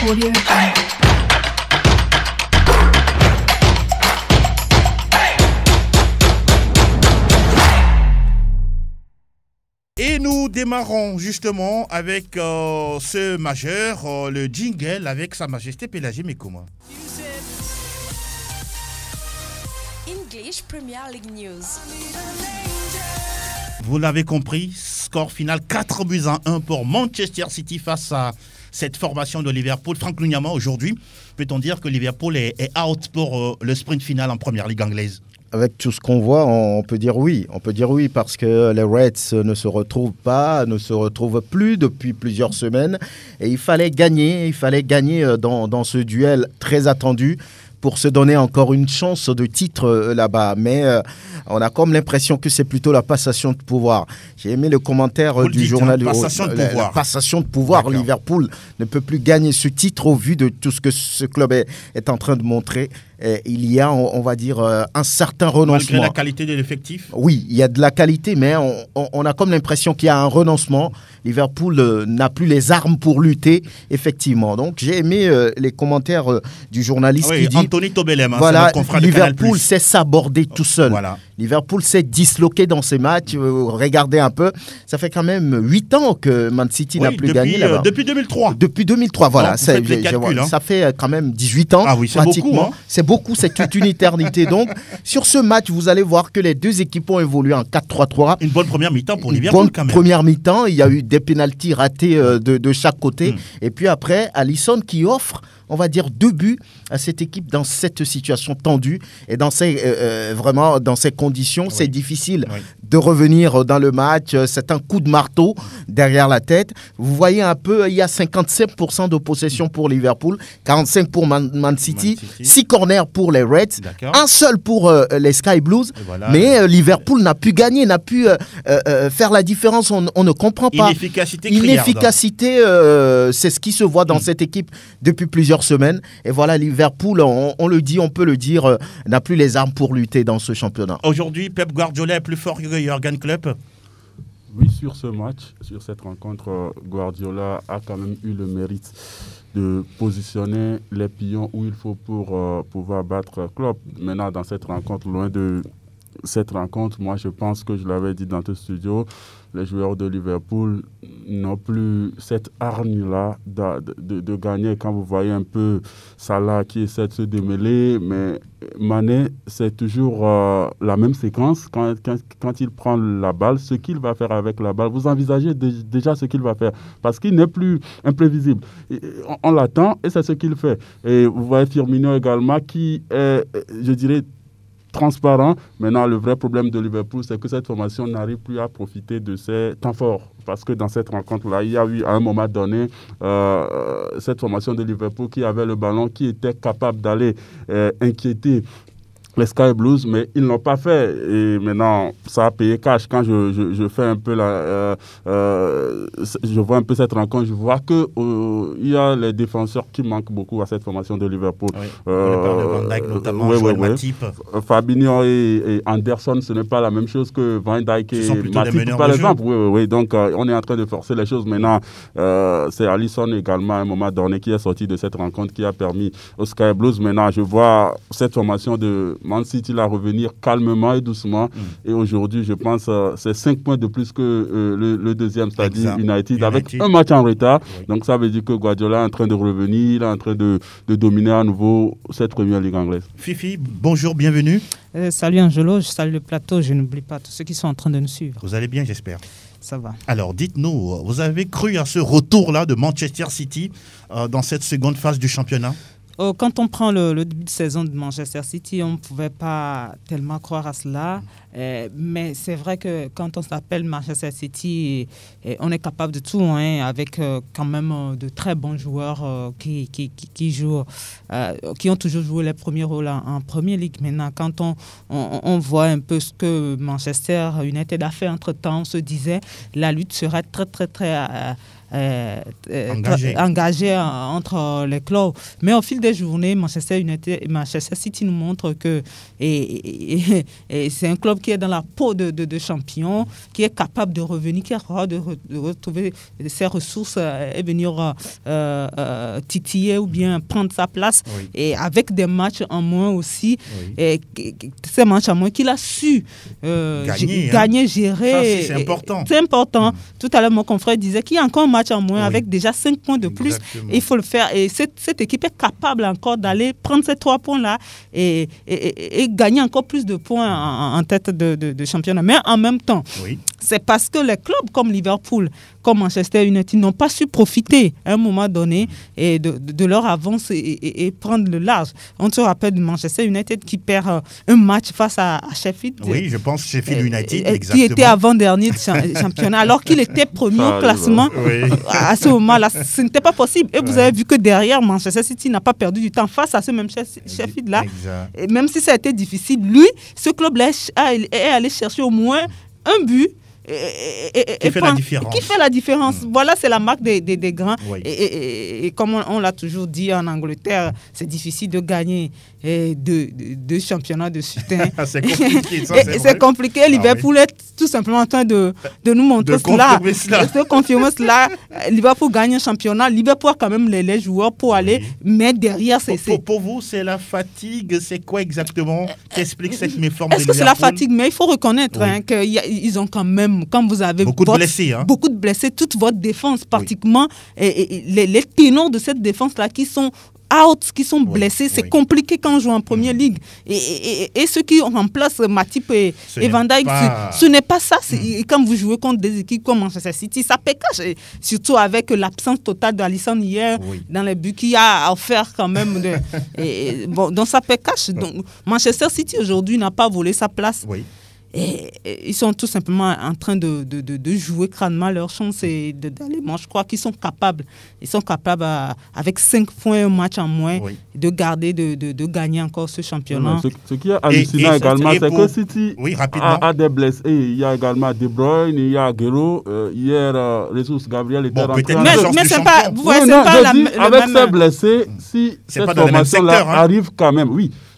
Audio Jungle. Et nous démarrons justement avec ce majeur, le jingle avec Sa Majesté Pélagie Mekoma. English Premier League News. Vous l'avez compris, score final 4-1 pour Manchester City face à cette formation de Liverpool. Franck Lunyama, aujourd'hui, peut-on dire que Liverpool est out pour le sprint final en Première Ligue anglaise? Avec tout ce qu'on voit, on peut dire oui. On peut dire oui parce que les Reds ne se retrouvent plus depuis plusieurs semaines. Et il fallait gagner dans ce duel très attendu pour se donner encore une chance de titre là-bas. Mais on a comme l'impression que c'est plutôt la passation de pouvoir. J'ai aimé le commentaire du journal. La passation de pouvoir. Liverpool ne peut plus gagner ce titre au vu de tout ce que ce club est en train de montrer. Il y a, on va dire, un certain renoncement. Malgré la qualité de l'effectif? Oui, il y a de la qualité, mais on a comme l'impression qu'il y a un renoncement. Liverpool n'a plus les armes pour lutter, effectivement. Donc, j'ai aimé les commentaires du journaliste qui dit... Anthony Tobelem, voilà, Liverpool sait s'aborder tout seul. Voilà. Liverpool s'est disloqué dans ses matchs. Regardez un peu. Ça fait quand même 8 ans que Man City n'a plus gagné là-bas. Depuis 2003. Depuis 2003, voilà. Non, ça fait quand même 18 ans. Ah oui, c'est pratiquement. beaucoup. C'est beaucoup, c'est toute une éternité. Donc, sur ce match, vous allez voir que les deux équipes ont évolué en 4-3-3. Une bonne première mi-temps pour Liverpool quand même. Première mi-temps, il y a eu des pénaltys ratés de chaque côté. Et puis après, Alisson qui offre, on va dire, 2 buts à cette équipe dans cette situation tendue et vraiment dans ces conditions. Oui. C'est difficile de revenir dans le match. C'est un coup de marteau derrière la tête. Vous voyez un peu, il y a 55% de possession pour Liverpool, 45% pour Man City, 6 corners pour les Reds, un seul pour les Sky Blues. Voilà. Mais Liverpool n'a pu gagner, n'a pu faire la différence. On ne comprend pas. Inefficacité, c'est ce qui se voit dans cette équipe depuis plusieurs semaines. Et voilà, Liverpool, on le dit, on peut le dire, n'a plus les armes pour lutter dans ce championnat. Aujourd'hui, Pep Guardiola est plus fort que Jürgen Klopp? Oui, sur ce match, sur cette rencontre, Guardiola a quand même eu le mérite de positionner les pions où il faut pour pouvoir battre Klopp. Maintenant, dans cette rencontre, loin de cette rencontre, moi je pense que je l'avais dit dans ce studio, les joueurs de Liverpool n'ont plus cette hargne-là de gagner. Quand vous voyez un peu Salah qui essaie de se démêler, mais Mané, c'est toujours la même séquence. Quand il prend la balle, ce qu'il va faire avec la balle, vous envisagez déjà ce qu'il va faire, parce qu'il n'est plus imprévisible. On l'attend et c'est ce qu'il fait. Et vous voyez Firmino également qui est, je dirais, transparent. Maintenant, le vrai problème de Liverpool, c'est que cette formation n'arrive plus à profiter de ses temps forts. Parce que dans cette rencontre-là, il y a eu à un moment donné cette formation de Liverpool qui avait le ballon, qui était capable d'aller inquiéter les Sky Blues, mais ils ne l'ont pas fait. Et maintenant, ça a payé cash. Quand je fais un peu je vois un peu cette rencontre, je vois qu'il y a les défenseurs qui manquent beaucoup à cette formation de Liverpool. Oui. On parle de Van Dijk notamment, Joel Matip. Fabinho et Anderson, ce n'est pas la même chose que Van Dijk et Matip, par exemple. Oui. Donc, on est en train de forcer les choses. Maintenant, c'est Alisson également, à un moment donné, qui est sorti de cette rencontre, qui a permis aux Sky Blues. Maintenant, je vois cette formation de Man City là revenir calmement et doucement. Et aujourd'hui, je pense c'est 5 points de plus que le deuxième, c'est-à-dire United, avec un match en retard. Oui. Donc ça veut dire que Guardiola est en train de revenir, il est en train de dominer à nouveau cette première ligue anglaise. Fifi, bonjour, bienvenue. Salut Angelo, je salue le plateau, je n'oublie pas tous ceux qui sont en train de nous suivre. Vous allez bien, j'espère. Ça va. Alors, dites-nous, vous avez cru à ce retour-là de Manchester City dans cette seconde phase du championnat? Quand on prend le début de saison de Manchester City, on ne pouvait pas tellement croire à cela. Mais c'est vrai que quand on s'appelle Manchester City, on est capable de tout, avec quand même de très bons joueurs qui jouent, qui ont toujours joué les premiers rôles en Premier League. Maintenant, quand on voit un peu ce que Manchester United a fait entre-temps, on se disait la lutte serait très, très, très engagé entre les clubs. Mais au fil des journées, Manchester City nous montre que et c'est un club qui est dans la peau de champion, qui est capable de revenir, qui est capable de retrouver ses ressources et venir titiller ou bien prendre sa place. Oui. Et avec des matchs en moins aussi, et ces matchs en moins qu'il a su gagner, gérer. Ça, c'est important. C'est important. Tout à l'heure, mon confrère disait qu'il y a encore un match en moins avec déjà 5 points de plus. Exactement. Il faut le faire. Et cette équipe est capable encore d'aller prendre ces 3 points-là et gagner encore plus de points en tête de championnat. Mais en même temps, c'est parce que les clubs comme Liverpool, comme Manchester United n'ont pas su profiter à un moment donné et de leur avance et prendre le large. On se rappelle de Manchester United qui perd un match face à Sheffield. Oui, je pense Sheffield United, exactement. Qui était avant-dernier de championnat, alors qu'il était premier au classement. À ce moment-là, ce n'était pas possible. Et vous avez vu que derrière, Manchester City n'a pas perdu du temps face à ce même Sheffield-là. Et même si ça a été difficile, lui, ce club-là est allé chercher au moins un but. Qui fait la différence. Voilà, c'est la marque des grands. Oui. Et comme on l'a toujours dit en Angleterre, c'est difficile de gagner deux championnats de suite. C'est compliqué. C'est compliqué. Liverpool est tout simplement en train de nous montrer cela. De confirmer cela. Liverpool gagne un championnat. Liverpool a quand même les joueurs pour aller, mais derrière, Pour vous, c'est la fatigue. C'est quoi exactement qui explique cette méforme de Liverpool? Est-ce que c'est la fatigue? Mais il faut reconnaître qu'ils ont quand même, quand vous avez beaucoup de blessés, toute votre défense pratiquement, et les ténors de cette défense-là qui sont out, qui sont blessés, c'est compliqué quand on joue en Première Ligue. Et ceux qui remplacent Matip et Van Dijk, ce n'est pas ça. Quand vous jouez contre des équipes comme Manchester City, ça paie cash. Surtout avec l'absence totale d'Alisson hier dans les buts qu'il a offert quand même. Donc ça paie cash. Donc Manchester City aujourd'hui n'a pas volé sa place. Et ils sont tout simplement en train de jouer crânement leur chance et d'aller. Moi, je crois qu'ils sont capables. Ils sont capables, avec 5 points, un match en moins, de garder, de gagner encore ce championnat. Ce qui est hallucinant également, c'est que City a des blessés. Il y a également De Bruyne, il y a Aguero. Hier, Jesus Gabriel était rentré. Mais c'est pas, la même. Avec ces blessés, si cette formation-là arrive quand même,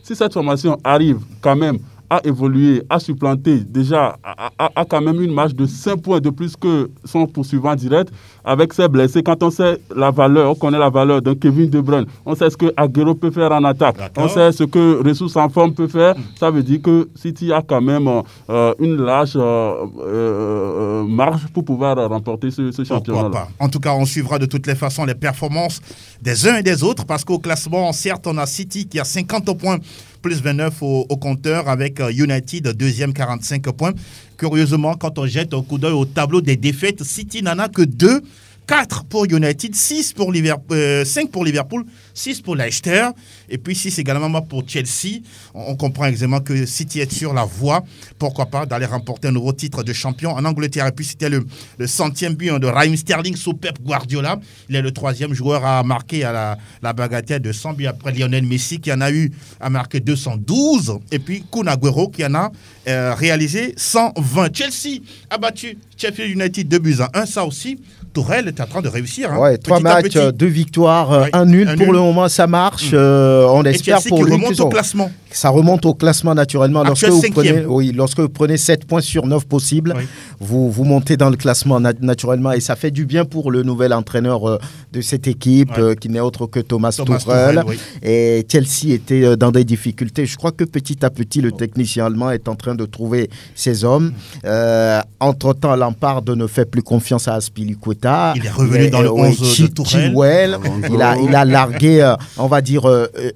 si cette formation arrive quand même a évolué, a supplanté, déjà a quand même une marge de 5 points de plus que son poursuivant direct avec ses blessés. Quand on sait la valeur, on connaît la valeur d'un Kevin De Bruyne, on sait ce que Aguero peut faire en attaque, on sait ce que Ressources en forme peut faire, ça veut dire que City a quand même une large marge pour pouvoir remporter ce championnat. En tout cas, on suivra de toutes les façons les performances des uns et des autres, parce qu'au classement, certes, on a City qui a 50 points, plus 29 au compteur, avec United, deuxième, 45 points. Curieusement, quand on jette un coup d'œil au tableau des défaites, City n'en a que 2. 4 pour United, 5 pour Liverpool, 6 pour Leicester, et puis 6 également pour Chelsea. On comprend aisément que City est sur la voie, pourquoi pas, d'aller remporter un nouveau titre de champion en Angleterre. Et puis c'était le 100e but de Raheem Sterling sous Pep Guardiola. Il est le 3e joueur à marquer à la bagatelle de 100 buts après Lionel Messi, qui en a eu à marquer 212, et puis Kun Aguero qui en a réalisé 120. Chelsea a battu Sheffield United 2-1. Ça aussi, Tourelle est en train de réussir. 3 matchs, 2 victoires, 1 nul. Pour le moment, ça marche. On espère pour lui remonte au classement. Ça remonte au classement naturellement. Lorsque vous prenez 7 points sur 9 possibles, vous montez dans le classement naturellement. Et ça fait du bien pour le nouvel entraîneur de cette équipe, qui n'est autre que Thomas Tuchel. Et Chelsea était dans des difficultés. Je crois que petit à petit, le technicien allemand est en train de trouver ses hommes. Entre-temps, Lampard ne fait plus confiance à Azpilicueta. Il est revenu dans le 11 de Tuchel. Il a largué, on va dire,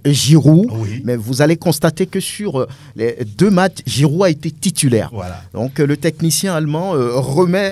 Giroud. Mais vous allez constater que sur les 2 matchs, Giroud a été titulaire. Donc le technicien allemand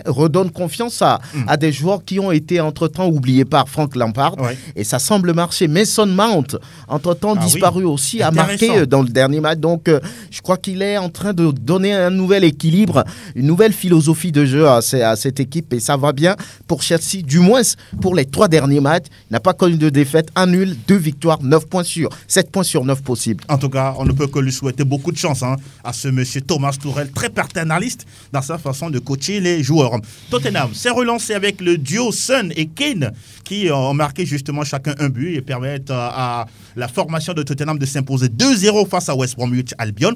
redonne confiance à des joueurs qui ont été entre-temps oubliés par Frank Lampard. Et ça semble marcher. Mason Mount, entre-temps disparu aussi, a marqué dans le dernier match. Donc Je crois qu'il est en train de donner un nouvel équilibre, une nouvelle philosophie de jeu à cette équipe et ça va bien pour Chelsea, du moins pour les 3 derniers matchs. Il n'a pas connu de défaite, 1 nul, 2 victoires, 9 points sûrs, 7 points sur 9 possibles. En tout cas, on ne peut que lui souhaiter beaucoup de chance à ce monsieur Thomas Tuchel, très paternaliste dans sa façon de coacher les joueurs. Tottenham s'est relancé avec le duo Son et Kane qui ont marqué justement chacun un but et permettent à la formation de Tottenham de s'imposer 2-0 face à West Bromwich Albion.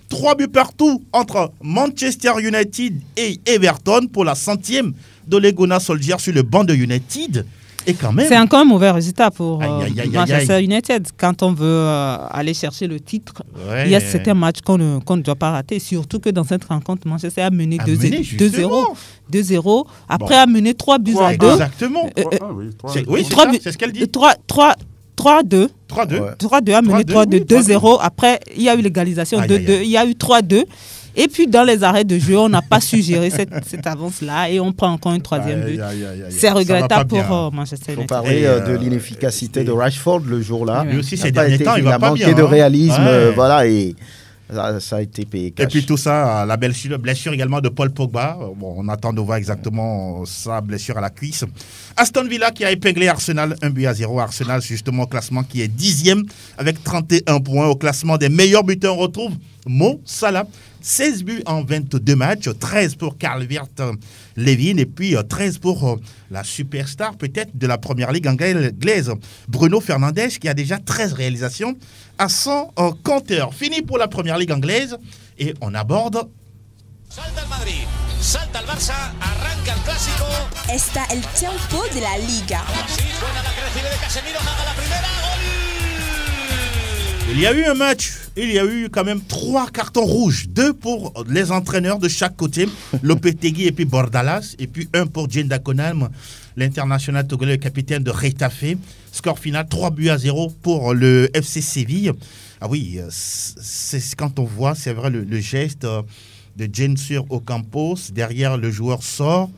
3 buts partout entre Manchester United et Everton pour la 100e d'Ole Gunnar Solskjaer sur le banc de United. Et quand même, c'est encore un mauvais résultat pour Manchester United. Quand on veut aller chercher le titre, il y a certains matchs qu'on ne doit pas rater. Surtout que dans cette rencontre, Manchester a mené 2-0. Après, a mené 3 buts à 2. Exactement. C'est ce qu'elle dit. 3-2. 3-2 a mené 3-2. 2-0. Après, il y a eu l'égalisation. 2-2. Il y a eu 3-2. Et puis, dans les arrêts de jeu, on n'a pas su gérer cette avance-là et on prend encore une 3e but. C'est regrettable pour Manchester United. Il faut parler de l'inefficacité de Rashford le jour-là. Lui aussi, ces derniers temps, il va pas bien. Il a manqué de réalisme, voilà, et ça a été payé cash. Et puis tout ça, la blessure également de Paul Pogba. Bon, on attend de voir exactement sa blessure à la cuisse. Aston Villa qui a épinglé Arsenal 1-0. Arsenal, justement, au classement qui est 10e avec 31 points. Au classement des meilleurs buteurs, on retrouve Mo Salah. 16 buts en 22 matchs, 13 pour Calvert-Lewin et puis 13 pour la superstar peut-être de la première ligue anglaise, Bruno Fernandes, qui a déjà 13 réalisations à son compteur. Fini pour la première ligue anglaise et on aborde... Salta el Madrid, salta el Barça, arranca el clásico. Está el tiempo de la Liga. Sí, buena la que recibe de Casemiro, haga la primera, gol. Il y a eu un match, il y a eu quand même 3 cartons rouges, 2 pour les entraîneurs de chaque côté, Lopetegui et puis Bordalas, et puis 1 pour Dieng Dakonam, l'international togolais, le capitaine de Retafe. Score final 3-0 pour le FC Séville. Ah oui, c'est quand on voit, c'est vrai, le geste de Dieng sur Ocampos, derrière le joueur sort.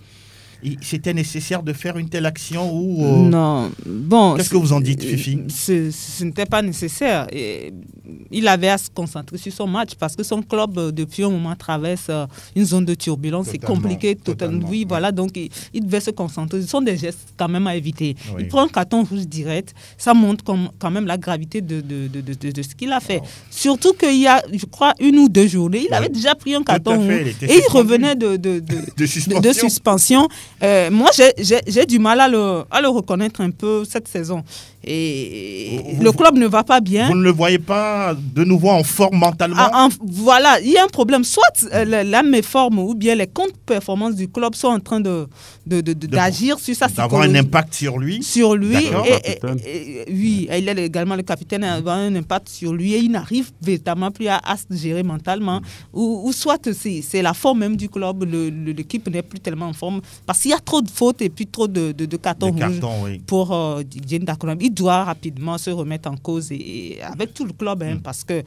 C'était nécessaire de faire une telle action ou non. Bon, qu'est-ce que vous en dites, Fifi? Ce n'était pas nécessaire. Il avait à se concentrer sur son match parce que son club, depuis un moment, traverse une zone de turbulence. C'est compliqué. Totalement. Oui, voilà. Donc, il devait se concentrer. Ce sont des gestes quand même à éviter. Oui. Il prend un carton rouge direct. Ça montre quand même la gravité de ce qu'il a fait. Surtout qu'il y a, je crois, 1 ou 2 journées, il avait déjà pris un carton rouge. Et il revenait de suspension. Moi, j'ai du mal à le reconnaître un peu cette saison. Et le club ne va pas bien. Vous ne le voyez pas de nouveau en forme mentalement? Voilà, il y a un problème. Soit la méforme ou bien les contre-performances du club sont en train d'agir sur sa psychologie. D'avoir un impact sur lui. Sur lui. Oui, il est également le capitaine, avoir un impact sur lui et il n'arrive véritablement plus à se gérer mentalement. Ou soit c'est la forme même du club, l'équipe n'est plus tellement en forme. Parce qu'il y a trop de fautes et puis trop de cartons rouges pour Dieng Dakonam. Il doit rapidement se remettre en cause et avec tout le club, parce que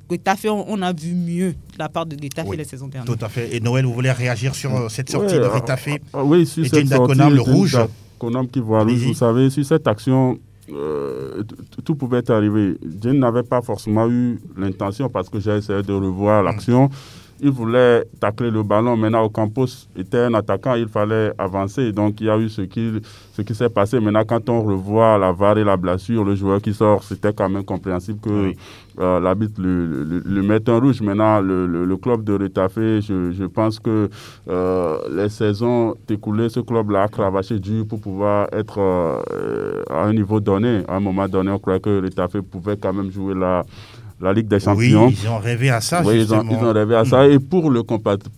Getafe, on a vu mieux de la part de Getafe les saisons dernières. Tout à fait. Et Noël, vous voulez réagir sur cette sortie de Getafe? Oui, sur cette sortie le rouge. Dakonam qui voit rouge, vous savez, sur cette action, tout pouvait arriver. Dieng n'avait pas forcément eu l'intention parce que j'ai essayé de revoir l'action. Il voulait tacler le ballon. Maintenant, Ocampos était un attaquant, il fallait avancer. Donc, il y a eu ce qui s'est passé. Maintenant, quand on revoit la VAR et la blessure, le joueur qui sort, c'était quand même compréhensible que l'arbitre le mette un rouge. Maintenant, le club de Retafe, je pense que les saisons écoulées, ce club-là a cravaché dur pour pouvoir être à un niveau donné. À un moment donné, on croyait que Retafe pouvait quand même jouer la Ligue des Champions. Oui, ils ont rêvé à ça, oui, justement. Ils ont rêvé à ça. Et pour le compatriote,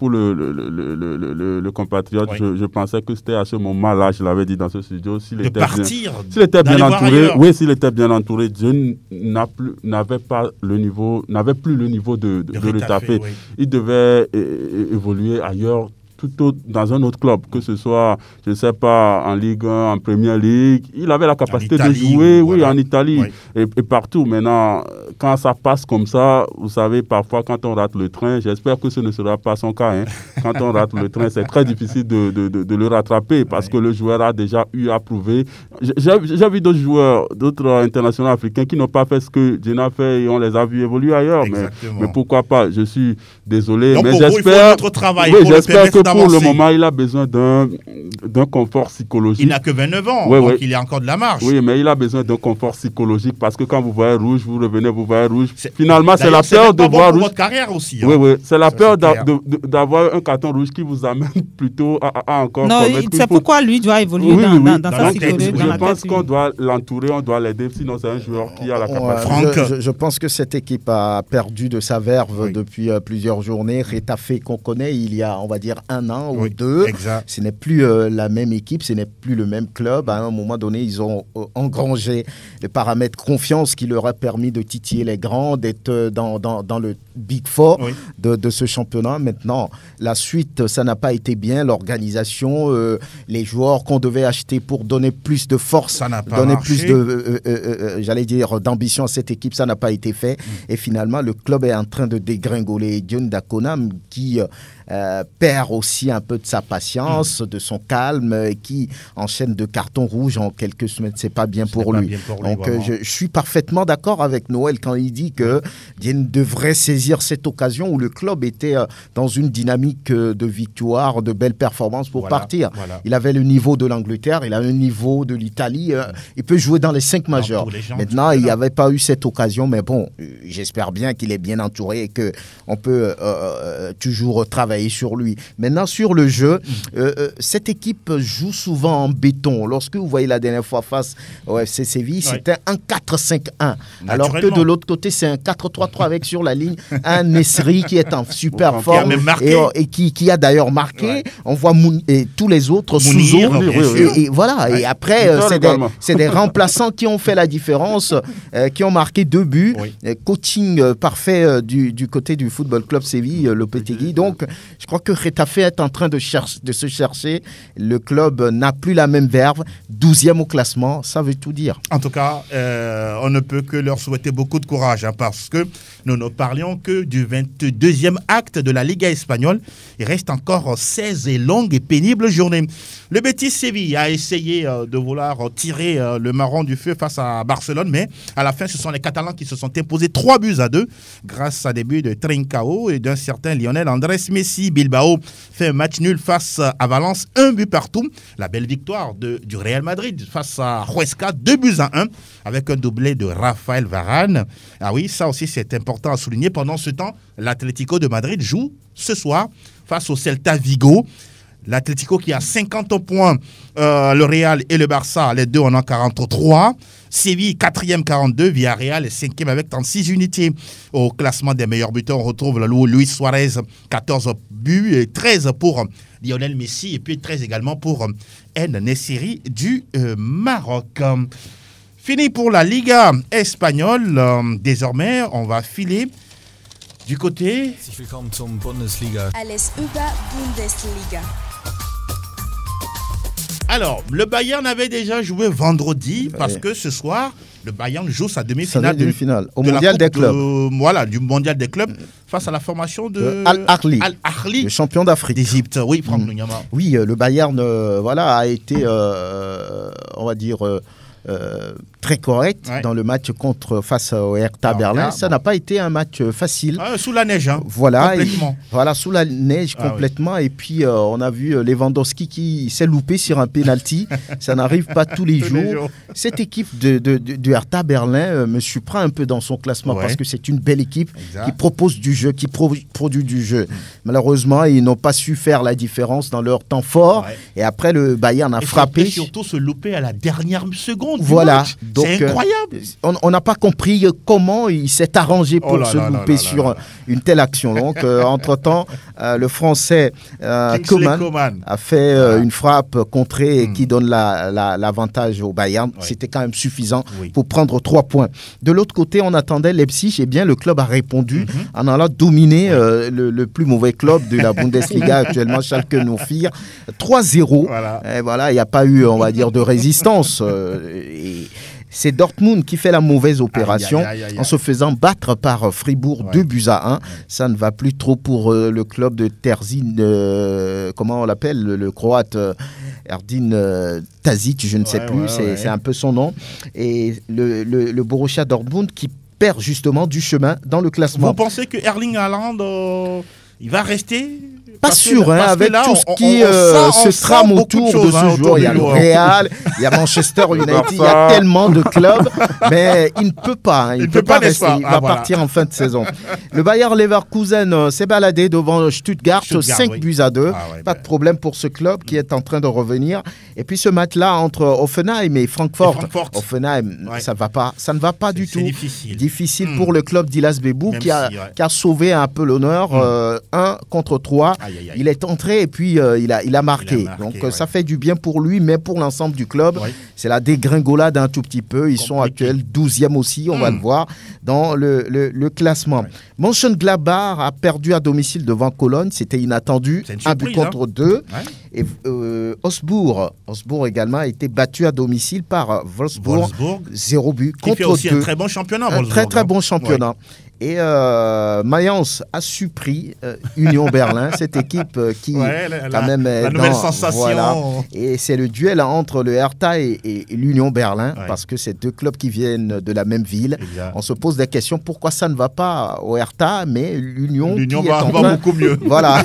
je pensais que c'était à ce moment-là, je l'avais dit dans ce studio, s'il était bien entouré, s'il était bien entouré, Dieng n'avait plus le niveau de Retafe. Oui. Il devait évoluer ailleurs plutôt dans un autre club, que ce soit, je ne sais pas, en Ligue 1, en Première Ligue. Il avait la capacité de jouer, voilà. En Italie et partout. Maintenant, quand ça passe comme ça, vous savez, parfois, quand on rate le train, j'espère que ce ne sera pas son cas. Hein. Quand on rate le train, c'est très difficile de le rattraper parce que le joueur a déjà eu à prouver. J'ai vu d'autres joueurs, d'autres internationaux africains qui n'ont pas fait ce que Dieng a fait et on les a vus évoluer ailleurs. Mais pourquoi pas? Je suis désolé, donc, mais j'espère que pour le moment, il a besoin d'un confort psychologique. Il n'a que 29 ans, donc il y a encore de la marge. Oui, mais il a besoin d'un confort psychologique parce que quand vous voyez rouge, vous revenez, vous voyez rouge. Finalement, c'est la peur de voir rouge. Pour votre carrière aussi. Hein. Oui, c'est la peur d'avoir un carton rouge qui vous amène plutôt à encore. Non, c'est pourquoi lui doit évoluer dans sa psychologie. Je pense qu'on doit l'entourer, on doit l'aider, sinon c'est un joueur qui a la capacité. Je pense que cette équipe a perdu de sa verve depuis plusieurs journées. Retafe qu'on connaît il y a, on va dire, 1 an ou 2. Exact. Ce n'est plus la même équipe, ce n'est plus le même club. À un moment donné, ils ont engrangé le paramètre confiance qui leur a permis de titiller les grands, d'être dans le Big Four de ce championnat. Maintenant, la suite, ça n'a pas été bien. L'organisation, les joueurs qu'on devait acheter pour donner plus de force, donner plus de, d'ambition à cette équipe, ça n'a pas été fait. Et finalement, le club est en train de dégringoler. Dieng Dakonam qui perd aussi un peu de sa patience, de son calme, qui enchaîne de cartons rouges en quelques semaines. C'est pas bien pour lui. Donc je suis parfaitement d'accord avec Noël quand il dit que Dieng devrait saisir cette occasion où le club était dans une dynamique de victoire, de belles performances pour partir. Il avait le niveau de l'Angleterre, il a le niveau de l'Italie. Il peut jouer dans les 5 majeurs. Maintenant, il n'y avait pas eu cette occasion, mais bon, j'espère bien qu'il est bien entouré et qu'on peut toujours travailler sur lui. Maintenant, sur le jeu, cette équipe joue souvent en béton. Lorsque vous voyez la dernière fois face au FC Séville, c'était un 4-5-1. Alors que de l'autre côté, c'est un 4-3-3 avec sur la ligne un Nesri qui est en super forme et qui a d'ailleurs marqué. On voit et tous les autres Mounir, et voilà. Et après, c'est des remplaçants qui ont fait la différence, qui ont marqué 2 buts. Coaching parfait du côté du Football Club Séville, Lopetegui. Donc, je crois que Retafe est en train de se chercher. Le club n'a plus la même verve. 12e au classement, ça veut tout dire. En tout cas, on ne peut que leur souhaiter beaucoup de courage parce que nous ne parlions que du 22e acte de la Liga espagnole. Il reste encore 16 longues et pénibles journées. Le Betis Séville a essayé de vouloir tirer le marron du feu face à Barcelone, mais à la fin, ce sont les Catalans qui se sont imposés 3-2 grâce à des buts de Trincao et d'un certain Lionel Andrés Messi. Bilbao fait un match nul face à Valence, 1 but partout. La belle victoire du Real Madrid face à Huesca, 2-1 avec un doublé de Raphaël Varane. Ah oui, ça aussi c'est important à souligner. Pendant ce temps, l'Atlético de Madrid joue ce soir face au Celta Vigo. L'Atlético qui a 50 points, le Real et le Barça, les deux en ont 43. Séville, 4e, 42. Villarreal est 5e avec 36 unités. Au classement des meilleurs buteurs, on retrouve Luis Suarez, 14 buts et 13 pour Lionel Messi et puis 13 également pour En-Nesyri du Maroc. Fini pour la Liga espagnole. Désormais, on va filer du côté... Alles über Bundesliga. Alors, le Bayern avait déjà joué vendredi parce que ce soir, le Bayern joue sa demi-finale au Mondial des clubs. Du Mondial des clubs face à la formation de Al-Ahly, le champion d'Afrique d'Égypte. Oui, Franck Nunyama. Oui, le Bayern a été, on va dire... très correct dans le match face au Hertha Berlin. Ça n'a pas été un match facile. Sous la neige, complètement. Sous la neige complètement. Oui. Et puis, on a vu Lewandowski qui s'est loupé sur un penalty. Ça n'arrive pas tous les jours. Cette équipe du Hertha Berlin me surprend un peu dans son classement parce que c'est une belle équipe qui propose du jeu, qui produit du jeu. Malheureusement, ils n'ont pas su faire la différence dans leur temps fort. Et après, le Bayern a frappé. Et surtout se louper à la dernière seconde. secondes voilà. match. Donc, c'est incroyable. On n'a pas compris comment il s'est arrangé pour se louper sur une telle action. Donc, entre-temps, le Français Coman a fait une frappe contrée qui donne l'avantage au Bayern. C'était quand même suffisant pour prendre 3 points. De l'autre côté, on attendait Leipzig. Eh bien, le club a répondu en allant dominer le plus mauvais club de la Bundesliga actuellement, Schalke 04. 3-0. Et voilà, il n'y a pas eu, on va dire, de résistance. Et c'est Dortmund qui fait la mauvaise opération en se faisant battre par Fribourg 2-1. Ça ne va plus trop pour le club de Terzin, comment on l'appelle, le croate Erdin Tazic, je ne sais plus, c'est un peu son nom. Et le Borussia Dortmund qui perd justement du chemin dans le classement. Vous pensez que Erling Haaland, il va rester ? Pas sûr, avec tout ce qui se trame autour de ce joueur. Il y a le Real, il y a Manchester United, il y a tellement de clubs, mais il ne peut pas. Il ne peut pas rester. Il va partir en fin de saison. Le Bayer Leverkusen s'est baladé devant Stuttgart 5-2. Pas de problème pour ce club qui est en train de revenir. Et puis ce match-là entre Hoffenheim et Francfort. Offenheim, ça ne va pas du tout. Difficile pour le club d'Ilas Bebou qui a sauvé un peu l'honneur. 1 contre 3. Il est entré et puis il a marqué. Donc ça fait du bien pour lui, mais pour l'ensemble du club, c'est la dégringolade un tout petit peu. Ils sont actuels 12e aussi, on va le voir, dans le classement. Mönchengladbach a perdu à domicile devant Cologne. C'était inattendu. 1 but contre 2. Et Augsbourg également a été battu à domicile par Wolfsburg. 0 but contre 2. Qui fait aussi un très bon championnat. Un très bon championnat. Et Mayence a surpris Union Berlin, cette équipe qui quand même est la nouvelle sensation. Voilà. Et c'est le duel entre le Hertha et l'Union Berlin, parce que c'est 2 clubs qui viennent de la même ville. Exact. On se pose des questions, pourquoi ça ne va pas au Hertha, mais l'Union va beaucoup mieux. Voilà,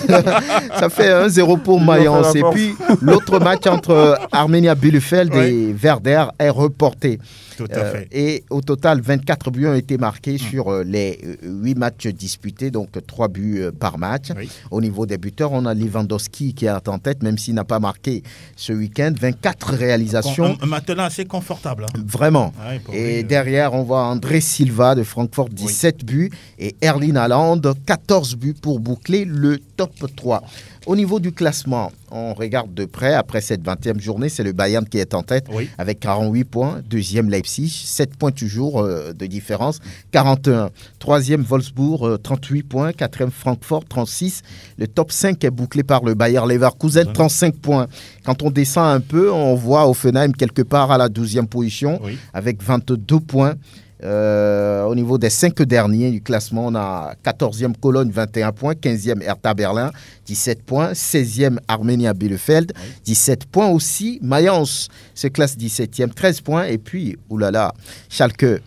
ça fait 1-0 pour Mayence. Et puis l'autre match entre Arminia Bielefeld et Werder est reporté. Tout à fait. Et au total, 24 buts ont été marqués sur les 8 matchs disputés, donc 3 buts par match. Au niveau des buteurs, on a Lewandowski qui est en tête, même s'il n'a pas marqué ce week-end. 24 réalisations. Maintenant assez confortable. Vraiment. Et derrière, on voit André Silva de Francfort, 17 buts. Et Erling Haaland, 14 buts pour boucler le top 3. Au niveau du classement, on regarde de près, après cette 20e journée, c'est le Bayern qui est en tête avec 48 points. Deuxième Leipzig, 7 points toujours de différence, 41. Troisième Wolfsburg, 38 points. Quatrième Francfort, 36. Le top 5 est bouclé par le Bayer Leverkusen, 35 points. Quand on descend un peu, on voit Hoffenheim quelque part à la 12e position avec 22 points. Au niveau des 5 derniers du classement, on a 14e Cologne, 21 points, 15e Hertha Berlin, 17 points, 16e Arminia Bielefeld, 17 points aussi. Mayence se classe 17e, 13 points. Et puis, oulala, Schalke,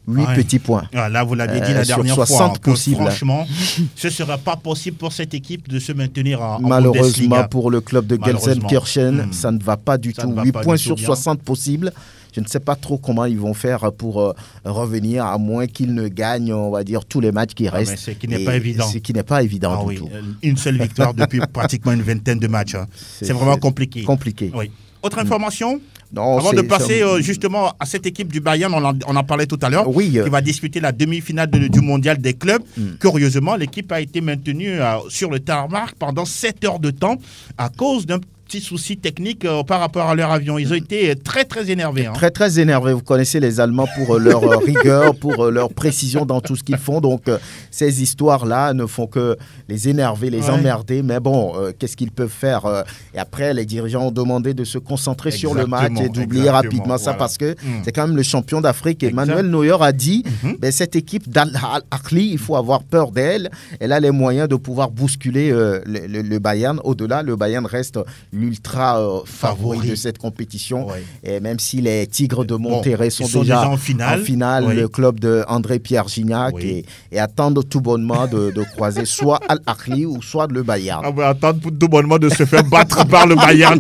8 petits points. Là, vous l'aviez dit la dernière 60 fois. Possible. Franchement, ce ne sera pas possible pour cette équipe de se maintenir en malheureusement Bundesliga. Pour le club de Gelsenkirchen, ça ne va pas du tout. 8 points sur 60 possibles. Je ne sais pas trop comment ils vont faire pour revenir, à moins qu'ils ne gagnent, on va dire, tous les matchs qui restent. Ce qui n'est pas évident. Ce qui n'est pas évident du tout. Une seule victoire depuis pratiquement une vingtaine de matchs. C'est vraiment compliqué. Oui. Autre information avant de passer justement à cette équipe du Bayern, on en parlait tout à l'heure, qui va disputer la demi-finale du mondial des clubs. Curieusement, l'équipe a été maintenue sur le tarmac pendant 7 heures de temps à cause d'un petit souci technique par rapport à leur avion. Ils ont été très très énervés. Très très énervés. Vous connaissez les Allemands pour leur rigueur, pour leur précision dans tout ce qu'ils font. Donc ces histoires-là ne font que les énerver, les emmerder. Mais bon, qu'est-ce qu'ils peuvent faire Et après, les dirigeants ont demandé de se concentrer sur le match et d'oublier rapidement ça parce que c'est quand même le champion d'Afrique. Et Manuel Neuer a dit, cette équipe d'Al-Ahly, il faut avoir peur d'elle. Elle a les moyens de pouvoir bousculer le Bayern. Au-delà, le Bayern reste l'ultra favori de cette compétition. Et même si les Tigres de Monterrey sont déjà en finale, le club de André-Pierre Gignac et attendent tout bonnement de croiser soit Al-Ahly ou soit le Bayern. Attendent tout bonnement de se faire battre par le Bayern.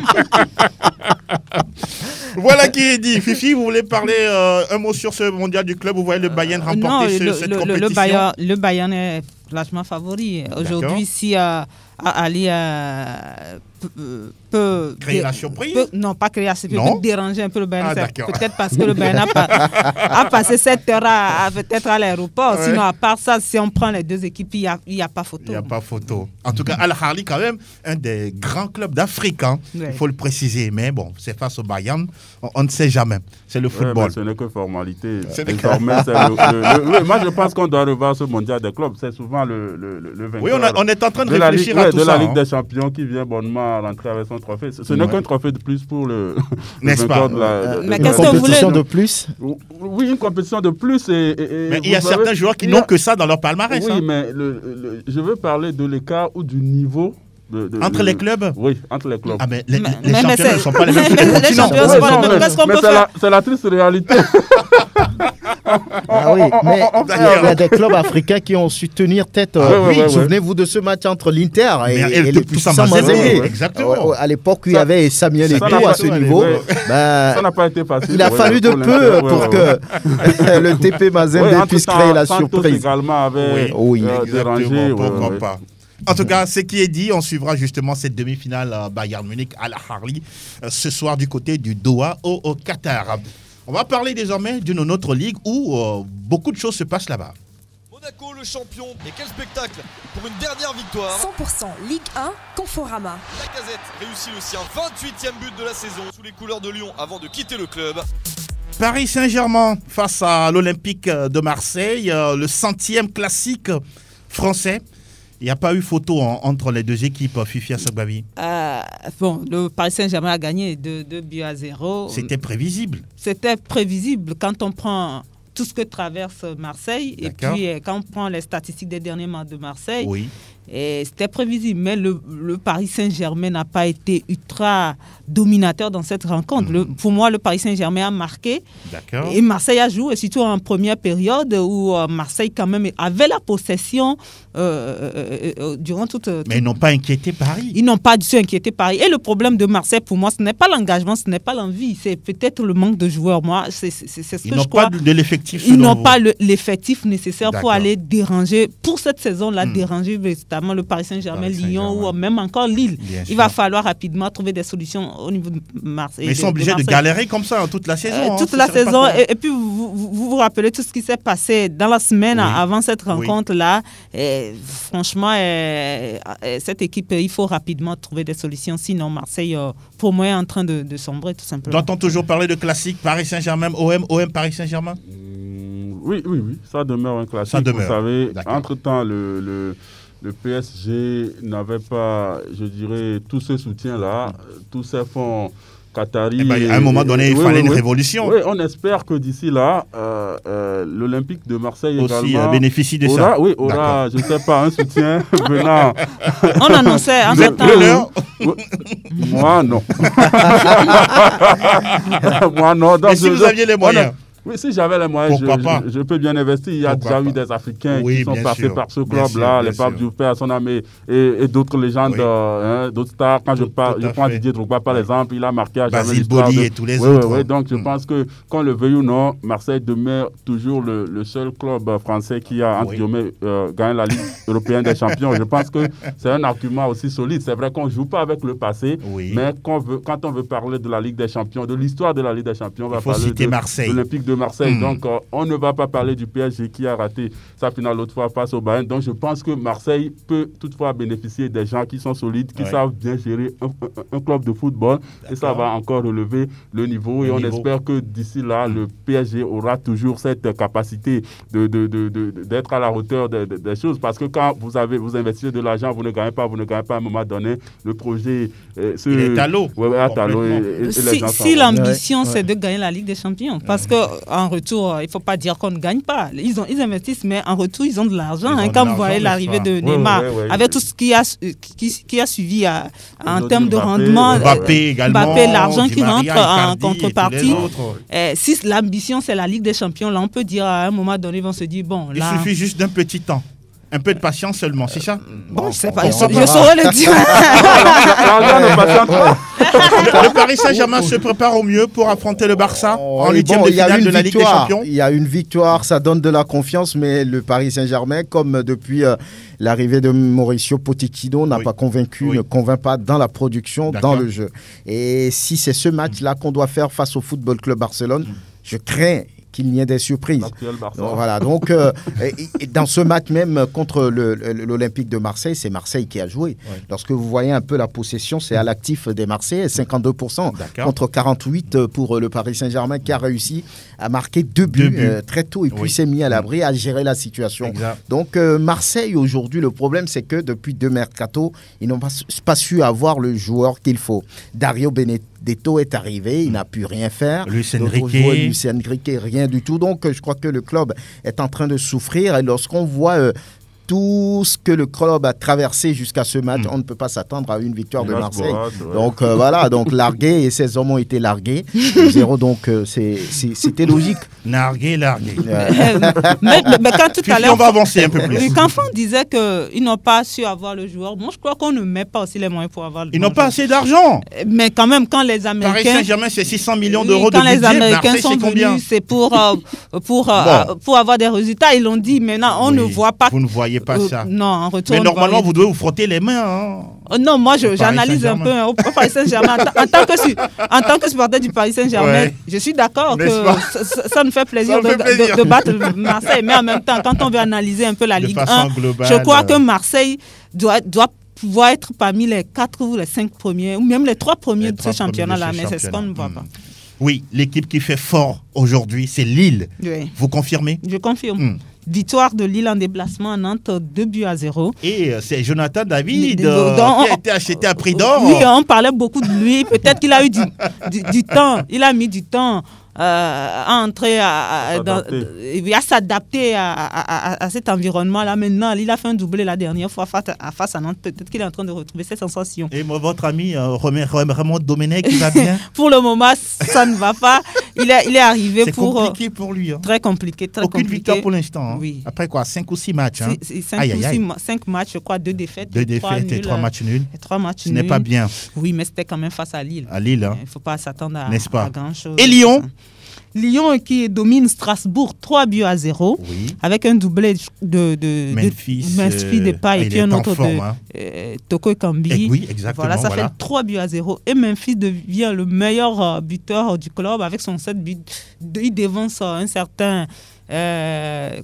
Voilà qui est dit. Fifi, vous voulez parler un mot sur ce mondial du club? Vous voyez le Bayern remporter cette compétition? Le Bayern est largement favori. Aujourd'hui, si Ali peut créer la surprise. Non, pas créer la surprise, peut déranger un peu le Bayern. Peut-être parce que le Bayern a passé 7 heures peut-être à l'aéroport. Sinon, à part ça, si on prend les deux équipes, il n'y a pas photo. Il n'y a pas photo. En tout cas, Al-Ahly, quand même, un des grands clubs d'Afrique. Hein. Il faut le préciser. Mais bon, c'est face au Bayern. On ne sait jamais. C'est le football. Ce n'est que formalité. Moi, je pense qu'on doit revoir ce mondial des clubs. C'est souvent le vainqueur. Oui, on est en train de réfléchir à tout ça. De la Ligue des Champions qui vient bonnement rentrer avec son trophée. Ce n'est qu'un trophée de plus pour le vainqueur de la... Mais qu'est-ce que vous voulez? Une compétition de plus? Oui, une compétition de plus. Mais il y a certains joueurs qui n'ont que ça dans leur palmarès. Oui, mais je veux parler de l'écart ou du niveau. Entre les clubs? Oui, entre les clubs. Ah, mais les champions ne sont pas les mêmes sur les continents. C'est la triste réalité. Ah oui, mais il y a des clubs africains qui ont su tenir tête. Souvenez-vous de ce match entre l'Inter et les puissants Mazembe. Exactement. À l'époque, il y avait Samuel Eto'o à ce niveau. Ça n'a pas été facile. Il a fallu de peu pour que le TP Mazembe puisse créer la surprise. Également avait dérangé. Pourquoi pas. En tout cas, ce qui est dit, on suivra justement cette demi-finale Bayern Munich à Al-Ahly ce soir du côté du Doha au Qatar. On va parler désormais d'une autre ligue où beaucoup de choses se passent là-bas. Monaco, le champion. Et quel spectacle pour une dernière victoire. 100% Ligue 1, Conforama. Lacazette réussit le sien. 28e but de la saison sous les couleurs de Lyon avant de quitter le club. Paris Saint-Germain face à l'Olympique de Marseille, le 100e classique français. Il n'y a pas eu photo entre les deux équipes, Fifi Assogbavi. Le Paris Saint-Germain a gagné 2-0. C'était prévisible. C'était prévisible quand on prend tout ce que traverse Marseille. D'accord. Et puis quand on prend les statistiques des derniers matchs de Marseille. Oui. C'était prévisible, mais le Paris Saint-Germain n'a pas été ultra dominateur dans cette rencontre. Pour moi, le Paris Saint-Germain a marqué. D'accord. Et Marseille a joué, surtout en première période où Marseille quand même avait la possession durant toute... Mais ils n'ont pas inquiété Paris. Ils n'ont pas du tout inquiété Paris. Et le problème de Marseille, pour moi, ce n'est pas l'engagement, ce n'est pas l'envie, c'est peut-être le manque de joueurs. Moi, c'est ce que je crois. Ils n'ont pas de l'effectif. Ils n'ont pas l'effectif nécessaire pour aller déranger, pour cette saison-là, déranger notamment le Paris Saint-Germain, Lyon ou même encore Lille. Il va falloir rapidement trouver des solutions au niveau de Marseille. Mais ils sont obligés de galérer comme ça toute la saison. Toute la saison. Et puis, vous rappelez tout ce qui s'est passé dans la semaine avant cette rencontre-là. Franchement, cette équipe, il faut rapidement trouver des solutions. Sinon, Marseille, pour moi, est en train de sombrer tout simplement. Doit-on toujours parler de classique Paris Saint-Germain, OM Paris Saint-Germain? Oui. Ça demeure un classique. Vous savez, entre-temps, le PSG n'avait pas, je dirais, tout ce soutien-là, tous ces fonds qataris. À un moment donné, il fallait une révolution. Oui, on espère que d'ici là, l'Olympique de Marseille aussi également bénéficie de ça. Oui, aura, je ne sais pas, un soutien venant. On annonçait en fait. Moi, non. Moi, non. Mais si vous aviez les moyens. Oui, si j'avais les moyens, je peux bien investir. Il y a déjà eu des Africains qui sont passés par ce club-là, les Papes du Père, son ami et d'autres légendes, d'autres stars. Quand je prends Didier Drogba par exemple, il a marqué à jamais l'histoire. Basile Boli et tous les autres. Oui, donc je pense que, qu'on le veuille ou non, Marseille demeure toujours le seul club français qui a, entre guillemets, gagné la Ligue européenne des champions. Je pense que c'est un argument aussi solide. C'est vrai qu'on ne joue pas avec le passé, mais quand on veut parler de la Ligue des champions, de l'histoire de la Ligue des champions, on va parler de l'Olympique de Marseille. Donc, on ne va pas parler du PSG qui a raté sa finale l'autre fois face au Bayern. Donc, je pense que Marseille peut toutefois bénéficier des gens qui sont solides, qui savent bien gérer un club de football. Et ça va encore relever le niveau. Et on espère que d'ici là, le PSG aura toujours cette capacité d'être à la hauteur des choses. Parce que quand vous investissez de l'argent, vous ne gagnez pas à un moment donné. Le projet... il est à l'eau. Si l'ambition, c'est de gagner la Ligue des Champions. Parce qu'en retour, il ne faut pas dire qu'on ne gagne pas. Ils investissent, mais en retour, ils ont de l'argent. Quand vous voyez l'arrivée de Neymar, avec tout ce qui a suivi en termes de rendement, Mbappé, l'argent qui rentre en contrepartie. Si l'ambition, c'est la Ligue des Champions, là, on peut dire à un moment donné, ils vont se dire, bon, là... Il suffit juste d'un petit temps. Un peu de patience seulement, c'est ça? Bon, je sais pas, je saurais le dire. Le Paris Saint-Germain se prépare au mieux pour affronter le Barça en 8e de finale de la Ligue des Champions. Il y a une victoire, ça donne de la confiance, mais le Paris Saint-Germain, comme depuis l'arrivée de Mauricio Pochettino, n'a pas convaincu, ne convainc pas dans la production, dans le jeu. Et si c'est ce match-là qu'on doit faire face au Football Club Barcelone, je crains qu'il n'y ait des surprises. Donc, voilà. Donc, dans ce match même contre l'Olympique de Marseille, c'est Marseille qui a joué. Ouais. Lorsque vous voyez un peu la possession, c'est à l'actif des Marseillais, 52% contre 48% pour le Paris Saint-Germain qui a réussi à marquer 2 buts très tôt et puis s'est mis à l'abri, à gérer la situation. Exact. Donc, Marseille, aujourd'hui, le problème, c'est que depuis 2 mercato, ils n'ont pas su avoir le joueur qu'il faut. Dario Benedetto est arrivé, il n'a pu rien faire. Luis Enrique, rien du tout. Donc, je crois que le club est en train de souffrir. Et lorsqu'on voit tout ce que le club a traversé jusqu'à ce match, on ne peut pas s'attendre à une victoire de Marseille. Donc, voilà. Donc, largué, et ces hommes ont été largués. 0, donc, c'était logique. Largué. Mais quand tout à l'heure... On va avancer un peu plus. Quand Franck disait qu'ils n'ont pas su avoir le joueur, moi, je crois qu'on ne met pas aussi les moyens pour avoir le joueur. Ils n'ont pas assez d'argent. Mais quand même, quand les Américains... Paris Saint-Germain, c'est 600 millions d'euros de budget. Quand les Américains Marseille, sont venus, c'est pour avoir des résultats. Ils l'ont dit. Maintenant, on ne voit pas... Vous ne voyez pas ça. Non, en retour. Mais normalement, vous devez vous frotter les mains. Non, moi, j'analyse un peu au Paris Saint-Germain. En tant que supporter du Paris Saint-Germain, je suis d'accord que ça nous fait plaisir de battre Marseille. Mais en même temps, quand on veut analyser un peu la Ligue 1, globale, je crois que Marseille doit pouvoir être parmi les 4 ou les 5 premiers, ou même les 3 premiers de ce championnat-là. Mais c'est ce qu'on ne voit pas. Oui, l'équipe qui fait fort aujourd'hui, c'est Lille. Oui. Vous confirmez? Je confirme. Victoire de Lille en déplacement à Nantes, 2-0. Et c'est Jonathan David qui a été acheté à prix d'or. Oui, on parlait beaucoup de lui. Peut-être qu'il a eu du temps. Il a mis du temps à entrer, à s'adapter à cet environnement-là. Maintenant, il a fait un doublé la dernière fois face à Nantes. Peut-être qu'il est en train de retrouver ses sensations. Et votre ami Raymond Domenech, il va bien? Pour le moment, ça ne va pas. Il est arrivé c'est compliqué pour lui. Très compliqué. Aucune victoire pour l'instant. Oui. Après quoi, 5 ou 6 matchs. 5 matchs, je crois, 2 défaites. 2 défaites et 3 matchs nuls. Ce n'est pas bien. Oui, mais c'était quand même face à Lille. À Lille. Il ne faut pas s'attendre à grand-chose. Et Lyon? Lyon qui domine Strasbourg 3-0 avec un doublé de Memphis Depay et puis un autre de Toko Ekambi. Oui, exactement. Voilà, ça fait 3-0 et Memphis devient le meilleur buteur du club avec son 7 buts. Il devance un certain Karim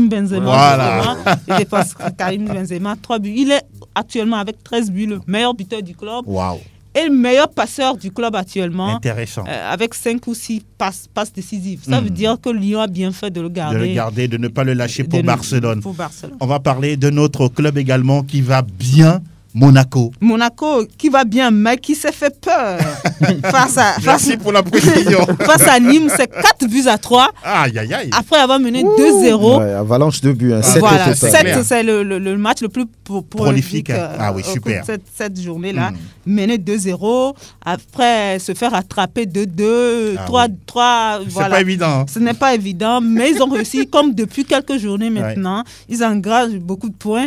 Benzema. Voilà. Il dépasse Karim Benzema 3 buts. Il est actuellement avec 13 buts le meilleur buteur du club. Waouh. Et le meilleur passeur du club actuellement. Intéressant. Avec 5 ou 6 passes décisives. Ça veut dire que Lyon a bien fait de le garder. De ne pas le lâcher pour Barcelone. On va parler de notre club également qui va bien. Monaco qui va bien, mais qui s'est fait peur. Merci pour la précision. Face à Nîmes, c'est 4-3. Aïe, aïe, aïe. Après avoir mené 2-0. Ouais, avalanche de buts. 7 voilà, 7, c'est le match le plus prolifique super. Cette journée-là. Mené 2-0. Après se faire attraper 2-2, 3. C'est pas évident. Ce n'est pas évident, mais ils ont réussi, comme depuis quelques journées maintenant. Ils engagent beaucoup de points.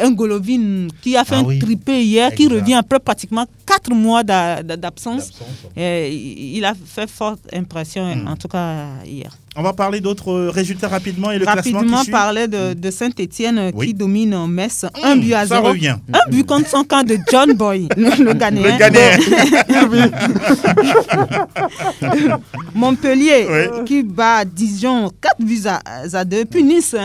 Un Golovin qui a fait un triplé hier, qui revient après pratiquement 4 mois d'absence. Il a fait forte impression, en tout cas hier. On va parler d'autres résultats rapidement et le classement qui suit. Parler de Saint-Etienne qui domine Metz 1-0. Ça revient. Un but contre son camp de John Boy, le Ghanéen. Montpellier qui bat Dijon 4-2. Puis Nice,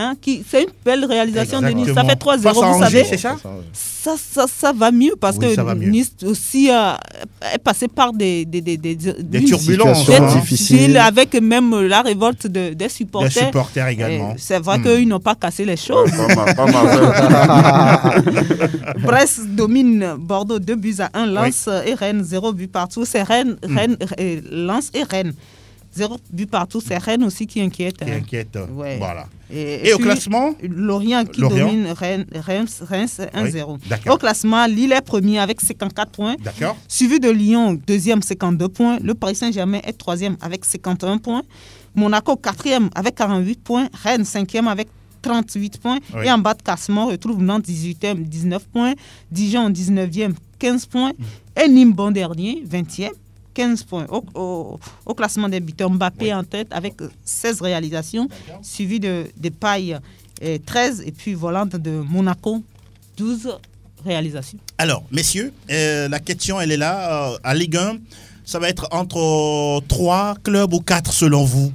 c'est une belle réalisation de Nice. Ça fait 3-0, vous savez. C'est ça? Ça va mieux parce que Nice aussi est passé par des turbulences difficiles avec même la révolte des supporters. Des supporters également. C'est vrai qu'ils n'ont pas cassé les choses. Brest domine Bordeaux 2-1. Lens et Rennes 0 but partout. C'est Lens et Rennes. 0 but partout. C'est Rennes aussi qui inquiète. Ouais. Voilà. Et au classement, Lorient qui domine Reims 1-0. Au classement, Lille est premier avec 54 points. D'accord. Suivi de Lyon, deuxième, 52 points. Le Paris Saint-Germain est troisième avec 51 points. Monaco, quatrième avec 48 points. Rennes, cinquième avec 38 points. Et en bas de classement, on retrouve Nantes 18e, 19 points. Dijon 19e, 15 points. Et Nîmes, bon dernier, 20e. 15 points. Au classement des buteurs, Mbappé en tête avec 16 réalisations, suivi de Paille 13 et puis Volante de Monaco 12 réalisations. Alors, messieurs, la question elle est là. À Ligue 1, ça va être entre 3 clubs ou 4 selon vous?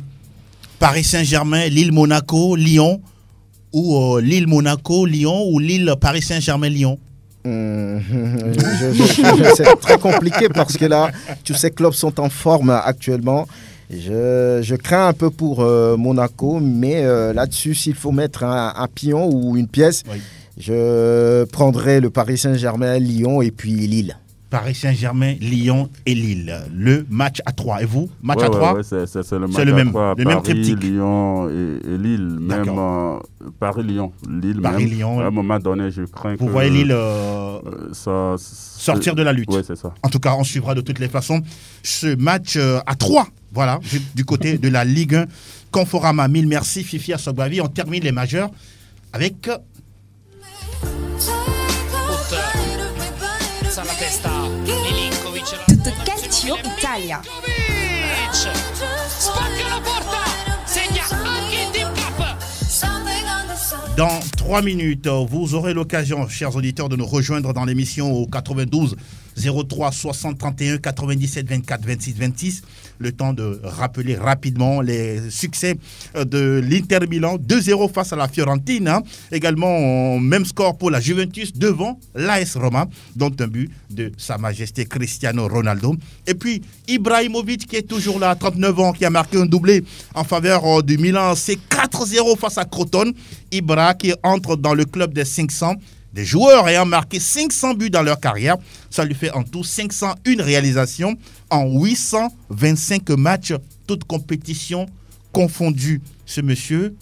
Paris Saint-Germain, Lille, Monaco, Lyon, ou Lille, Monaco, Lyon, ou Lille, Paris Saint-Germain, Lyon? C'est très compliqué parce que là, tous ces clubs sont en forme actuellement. Je crains un peu pour Monaco, mais là-dessus, s'il faut mettre un pion ou une pièce, je prendrai le Paris Saint-Germain, Lyon et puis Lille. Paris Saint-Germain, Lyon et Lille. Le match à 3. Et vous, match à 3? C'est le match à 3. Le même triptyque. Lyon et Lille. Même Paris-Lyon. Lille, Paris-Lyon. À un moment donné, je crains que... Vous voyez Lille sortir de la lutte. Oui, c'est ça. En tout cas, on suivra de toutes les façons ce match à 3. Voilà, du côté de la Ligue 1. Conforama, mille merci. Fifi Assogbavi. On termine les majeurs avec... Tutto Calcio Italia. Dans 3 minutes, vous aurez l'occasion, chers auditeurs, de nous rejoindre dans l'émission au 92 03 60 31 97 24 26 26. Le temps de rappeler rapidement les succès de l'Inter Milan, 2-0 face à la Fiorentina. Également, même score pour la Juventus devant l'AS Roma, dont un but de Sa Majesté Cristiano Ronaldo. Et puis, Ibrahimovic qui est toujours là, 39 ans, qui a marqué un doublé en faveur du Milan. C'est 4-0 face à Crotone. Ibra qui entre dans le club des 500. Des joueurs ayant marqué 500 buts dans leur carrière, ça lui fait en tout 501 réalisations en 825 matchs, toutes compétitions confondues. Ce monsieur,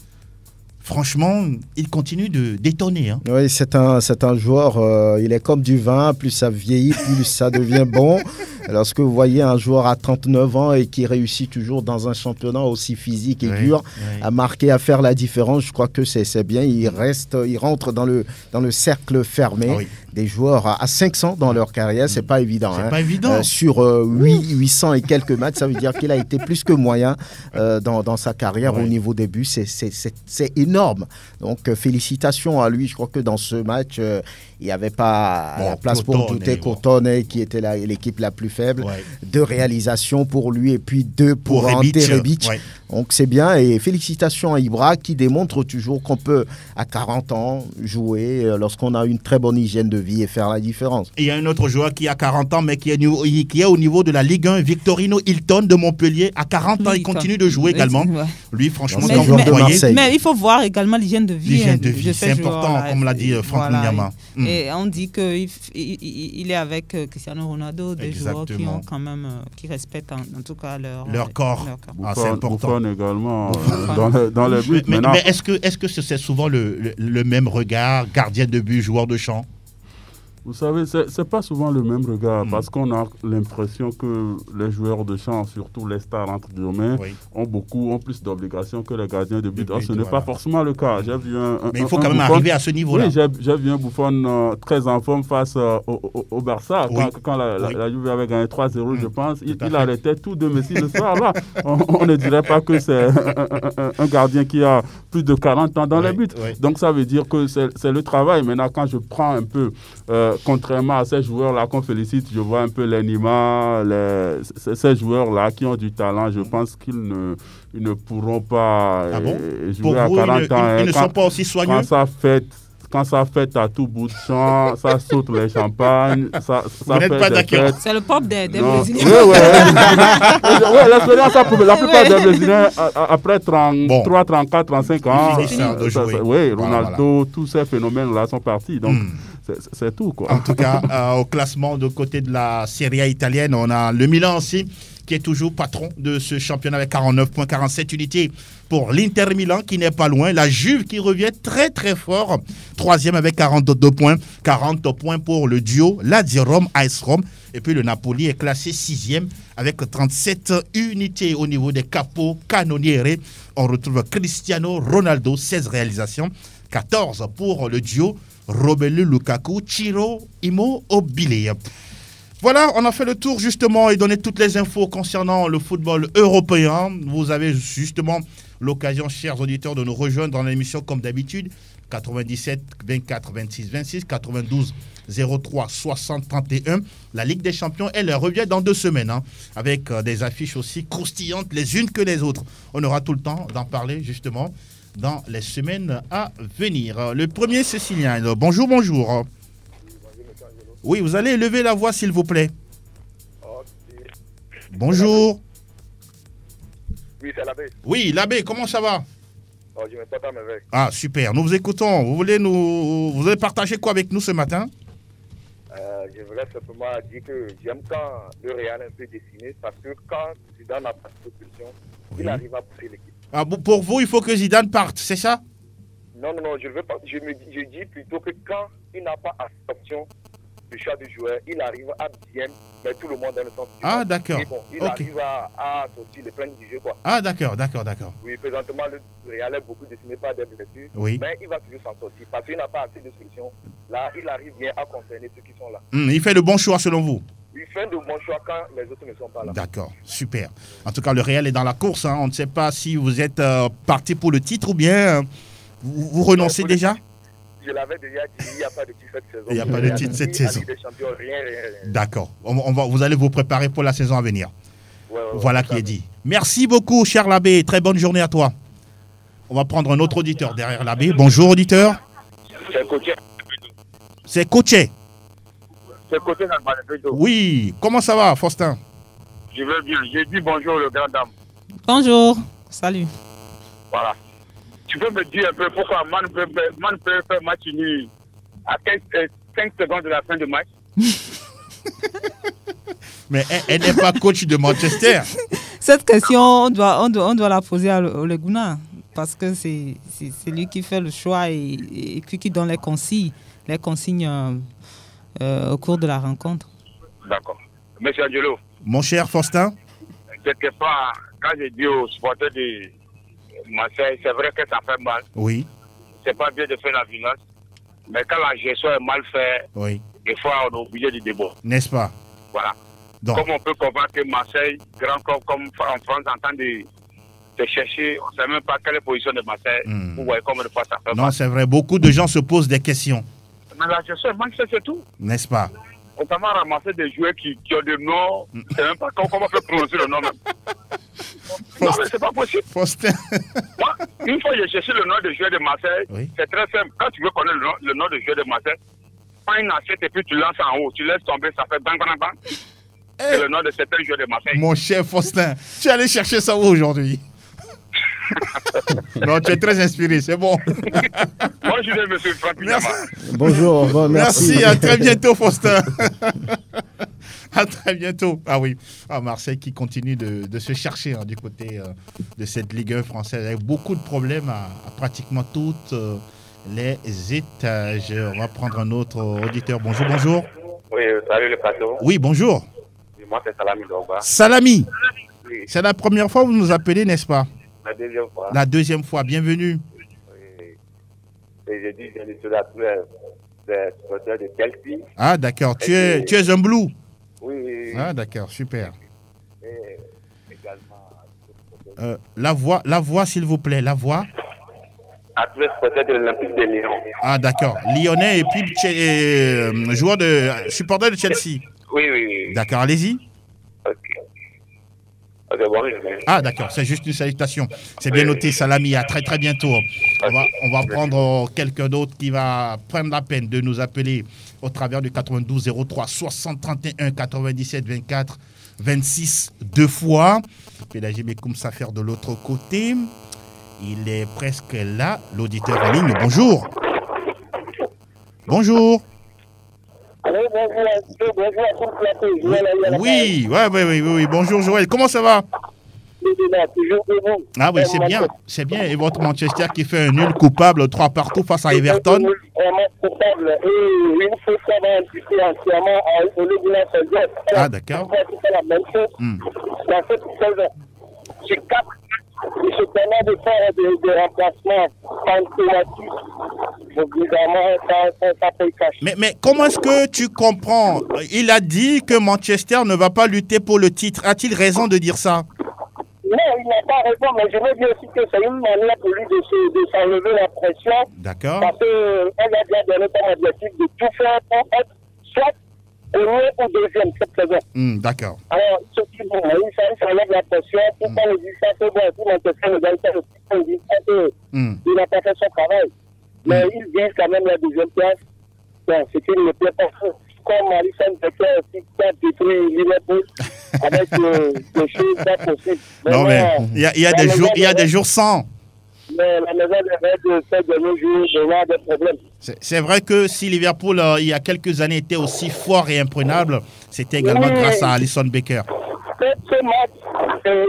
franchement, il continue de détonner. Hein. Oui, c'est un joueur, il est comme du vin, plus ça vieillit, plus ça devient bon. Lorsque vous voyez un joueur à 39 ans et qui réussit toujours dans un championnat aussi physique et dur, à marquer, à faire la différence, je crois que c'est bien. Il rentre dans le cercle fermé des joueurs à 500 dans leur carrière. C'est pas évident. C'est pas évident. Sur 800 et quelques matchs, ça veut dire qu'il a été plus que moyen dans sa carrière au niveau des buts. C'est énorme. Donc félicitations à lui. Je crois que dans ce match, il n'y avait pas la place pour douter. Crotone, qui était l'équipe la plus faible. 2 réalisations pour lui et puis 2 pour Ante Rebic. Donc c'est bien et félicitations à Ibra qui démontre toujours qu'on peut à 40 ans jouer lorsqu'on a une très bonne hygiène de vie et faire la différence. Il y a un autre joueur qui a 40 ans mais qui est au niveau de la Ligue 1, Victorino Hilton de Montpellier. À 40 ans, il continue de jouer également. Lui, franchement, mais il faut voir également l'hygiène de vie. L'hygiène de vie, c'est important, comme l'a dit Franck Munyama. Et on dit qu'il est avec Cristiano Ronaldo, des joueurs qui ont quand même, qui respectent en tout cas leur corps. C'est important. Également dans les buts. Mais est-ce que c'est souvent le même regard, gardien de but, joueur de champ? Vous savez, c'est pas souvent le même regard parce qu'on a l'impression que les joueurs de champ, surtout les stars entre guillemets, ont plus d'obligations que les gardiens de but. Ce n'est pas forcément le cas. J'ai vu mais il faut quand même arriver à ce niveau-là. Oui, j'ai vu un Buffon très en forme face au Barça. Quand la Juve avait gagné 3-0, je pense, il arrêtait tout de Messi le soir-là. On ne dirait pas que c'est un gardien qui a plus de 40 ans dans les buts. Donc ça veut dire que c'est le travail. Maintenant, quand je prends un peu... contrairement à ces joueurs-là qu'on félicite, je vois un peu les Nima, ces joueurs-là qui ont du talent, je pense qu'ils ne pourront pas jouer à 40 ans. Ils ne sont pas aussi soigneux. Quand ça fête à tout bout de champ, ça saute les champagnes, ça n'êtes pas d'accord. C'est le pop des Brésiliens. L'expérience, la plupart des Brésiliens, après 33, 34, 35 ans, Ronaldo, tous ces phénomènes-là sont partis. Donc, C'est tout, quoi. En tout cas, au classement de côté de la Serie A italienne, on a le Milan aussi, qui est toujours patron de ce championnat avec 49 points, 47 unités pour l'Inter Milan qui n'est pas loin. La Juve qui revient très très fort, troisième avec 42 points, 40 points pour le duo Lazio Rome, AS Rome. Et puis le Napoli est classé sixième avec 37 unités au niveau des capos canonieri. On retrouve Cristiano Ronaldo, 16 réalisations, 14 pour le duo Romelu Lukaku, Ciro Immobile. Voilà, on a fait le tour justement et donné toutes les infos concernant le football européen. Vous avez justement l'occasion, chers auditeurs, de nous rejoindre dans l'émission comme d'habitude. 97 24 26 26, 92 03 60 31. La Ligue des Champions, elle revient dans 2 semaines, avec des affiches aussi croustillantes les unes que les autres. On aura tout le temps d'en parler justement dans les semaines à venir. Le premier, c'est Cécilien. Bonjour, bonjour. Oui, vous allez lever la voix, s'il vous plaît. Bonjour. Oui, c'est l'abbé. Oui, l'abbé, comment ça va? Je me porte à merveille. Ah, super. Nous vous écoutons. Vous voulez partager quoi avec nous ce matin? Je voulais simplement dire que j'aime quand le Real est un peu dessiné, parce que quand Zidane a pas de position, il arrive à pousser l'équipe. Ah, pour vous, il faut que Zidane parte, c'est ça? Non, je veux pas. Je dis plutôt que quand il n'a pas option de choix du joueur, il arrive à bien mettre tout le monde dans le sens. Ah, d'accord. Bon, il arrive à sortir les plans du jeu, quoi. Ah, d'accord. Oui, présentement, le Real est beaucoup dessiné par des blessures. Oui. Mais il va toujours s'en sortir parce qu'il n'a pas assez de solutions. Là, il arrive bien à concerner ceux qui sont là. Il fait de bons choix selon vous? Il fait de bons choix quand les autres ne sont pas là. D'accord, super. En tout cas, le Real est dans la course. On ne sait pas si vous êtes parti pour le titre ou bien vous renoncez déjà? Je l'avais déjà dit, il n'y a pas de titre cette saison. Il n'y a pas de titre cette saison. Des champions, rien. D'accord. Vous allez vous préparer pour la saison à venir. Voilà qui est dit. Merci beaucoup, cher l'abbé. Très bonne journée à toi. On va prendre un autre auditeur derrière l'abbé. Bonjour, auditeur. C'est Coché. C'est Coché. C'est Coché dans le Balado. Oui. Comment ça va, Faustin? Je vais bien. J'ai dit bonjour, le grand dame. Bonjour. Salut. Voilà. Tu peux me dire un peu pourquoi Man peut faire match nul à 5 secondes de la fin de match? Mais elle n'est pas coach de Manchester. Cette question, on doit la poser à Ole Gunnar, parce que c'est lui qui fait le choix et qui donne les consignes au cours de la rencontre. D'accord. Monsieur Angelo. Mon cher Faustin. Quelque part, quand j'ai dit aux supporters de Marseille, c'est vrai que ça fait mal. Oui. C'est pas bien de faire la violence. Mais quand la gestion est mal faite, oui. Des fois on est obligé du débat. N'est-ce pas? Voilà. Donc. Comme on peut comprendre que Marseille, grand corps comme en France, en train de chercher, on ne sait même pas quelle est la position de Marseille. Vous voyez combien de fois ça fait mal. Non, c'est vrai. Beaucoup de gens se posent des questions. Mais la gestion est mal faite, c'est tout. N'est-ce pas? On t'a ramassé des joueurs qui ont des noms. C'est même pas comment on peut prononcer le nom même. Non, mais c'est pas possible. Faustin. Moi, une fois j'ai cherché le nom de joueur de Marseille, c'est très simple. Quand tu veux connaître le nom de joueur de Marseille, prends une assiette et puis tu lances en haut. Tu laisses tomber, ça fait bang, bang, bang. C'est le nom de certains joueurs de Marseille. Mon cher Faustin, tu es allé chercher ça où aujourd'hui? Non, tu es très inspiré, c'est bon. Moi, je vais monsieur Franck. Merci. Bonjour, merci. À très bientôt, Faustin. À très bientôt. Ah oui, Marseille qui continue de se chercher du côté de cette Ligue 1 française avec beaucoup de problèmes à pratiquement toutes les étages. On va prendre un autre auditeur. Bonjour, bonjour. Oui, salut le plateau. Oui, bonjour. Moi, c'est Salami Dogba. Salami. Oui. C'est la première fois que vous nous appelez, n'est-ce pas? La deuxième fois. La deuxième fois, bienvenue. Oui. Et je dis, je suis à tous les supporters de Chelsea. Ah, d'accord. Tu es un blue? Oui. Ah, d'accord, super. Et également. La voix, s'il vous plaît, la voix. À tous les supporters de l'Olympique de Lyon. Ah, d'accord. Lyonnais et puis supporter de Chelsea. Oui. D'accord, allez-y. Ok, bon, ah, d'accord, c'est juste une salutation. C'est bien noté, Salami, à très très bientôt. On va prendre quelqu'un d'autre qui va prendre la peine de nous appeler au travers du 92 03 60 31 97 24 26 deux fois. Pédagogie Mekoum Safer de l'autre côté. Il est presque là, l'auditeur en ligne. Bonjour. Bonjour. Oui, oui. Bonjour Joël, comment ça va? Ah oui, c'est bien. Et votre Manchester qui fait un nul coupable 3-3 face à Everton. Ah d'accord. Je permets de faire des remplacements mais comment est-ce que tu comprends? Il a dit que Manchester ne va pas lutter pour le titre. A-t-il raison de dire ça? Non, il n'a pas raison, mais je veux dire aussi que c'est une manière pour lui de s'enlever la pression. D'accord. Parce qu'on a déjà donné comme objectif de tout faire pour être soit premier ou deuxième cette saison. D'accord. Alors, ce qui bon, il s'enlève la pression. Pourquoi on dit ça? C'est bon, tout Manchester ne gagne pas le titre. On dit ça qu'il n'a pas fait son travail. Mais il vise quand même la deuxième place. Bon, c'est qu'il ne plaît pas. Comme Alisson Becker aussi qui a détruit Liverpool avec des choses pas possibles. Non, mais il y a des jours sans. Mais la maison des Reds fait de nos jours, il y a des problèmes. C'est vrai que si Liverpool, il y a quelques années, était aussi fort et imprenable, c'était également grâce à Alisson Becker. Ce match, c'était,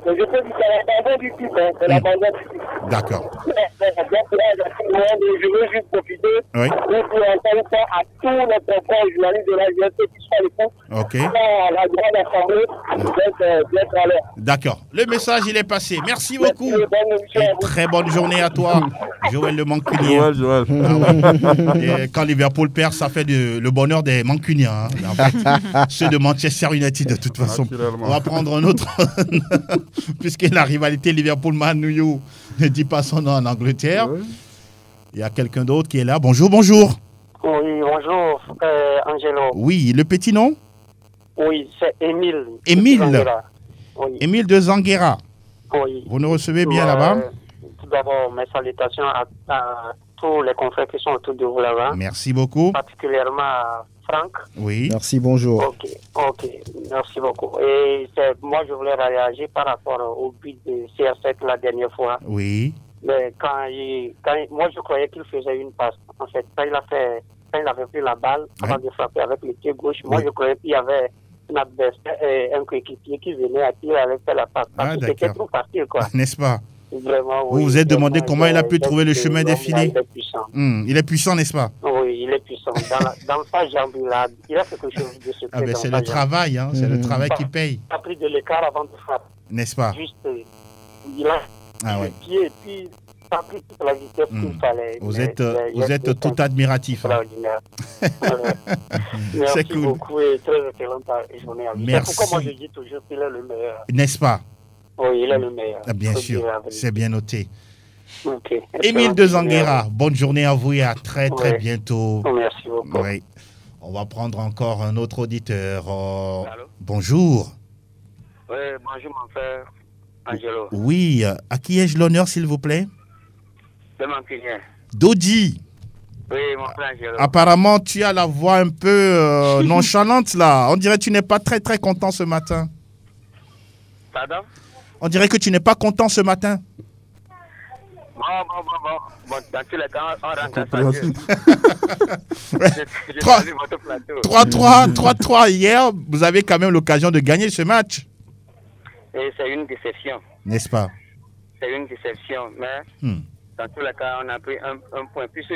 je peux dire, c'est l'abandon du titre. C'est l'abandon du titre. D'accord. Je veux juste profiter pour entendre ça à tous les confrères journalistes de la GST qui sont à l'écoute. À la grande assemblée, d'être à l'heure. D'accord. Le message, il est passé. Merci beaucoup. Et très bonne journée à toi, Joël le Mancunien. Joël. Et quand Liverpool perd, ça fait le bonheur des Mancuniens. En fait, ceux de Manchester United, de toute façon. On va prendre un autre. Puisque la rivalité Liverpool-Man ne dit pas son nom en Angleterre. Oui. Il y a quelqu'un d'autre qui est là. Bonjour. Oui, bonjour, Angelo. Oui, le petit nom? Oui, c'est Émile. Oui. Émile de Zanguera. Oui. Vous nous recevez bien là-bas? Tout d'abord, mes salutations à tous les confrères qui sont autour de vous là-bas. Merci beaucoup. Particulièrement à Franck. Oui. Merci, bonjour. Ok, merci beaucoup. Et moi, je voulais réagir par rapport au but de CR7 la dernière fois. Oui. Mais moi, je croyais qu'il faisait une passe. En fait, quand il avait pris la balle avant de frapper avec le pied gauche, moi, je croyais qu'il y avait un coéquipier qui venait à tirer avec la passe. Parce que c'était trop facile, quoi. N'est-ce pas? Vraiment, vous vous êtes demandé comment il a pu trouver le chemin défilé. Il est puissant. Il est puissant, n'est-ce pas? Oui, il est puissant. Dans sa jambe, il a quelque chose de secret. C'est le travail, hein. C'est le travail qui paye. Il a pris de l'écart avant de frapper. N'est-ce pas? Juste, il a le pied et puis il a pris toute la vitesse qu'il fallait. Vous êtes tout admiratif. Merci beaucoup et très excellente journée. Merci. C'est pourquoi moi je dis toujours qu'il est le meilleur. N'est-ce pas? Oui, il est le meilleur. Bien sûr, c'est bien noté. Okay. Émile de Zanguera, bonne journée à vous et à très bientôt. Merci beaucoup. Oui. On va prendre encore un autre auditeur. Bonjour. Oui, bonjour mon frère Angelo. Oui, à qui ai-je l'honneur s'il vous plaît? De Mancunien. Dodi. Oui, mon frère Angelo. Apparemment, tu as la voix un peu nonchalante là. On dirait que tu n'es pas très content ce matin. Pardon? On dirait que tu n'es pas content ce matin. Bon, dans tous les cas, on rentre 3-3 hier, vous avez quand même l'occasion de gagner ce match. Et c'est une déception. N'est-ce pas? C'est une déception, mais dans tous les cas, on a pris un point. Puisque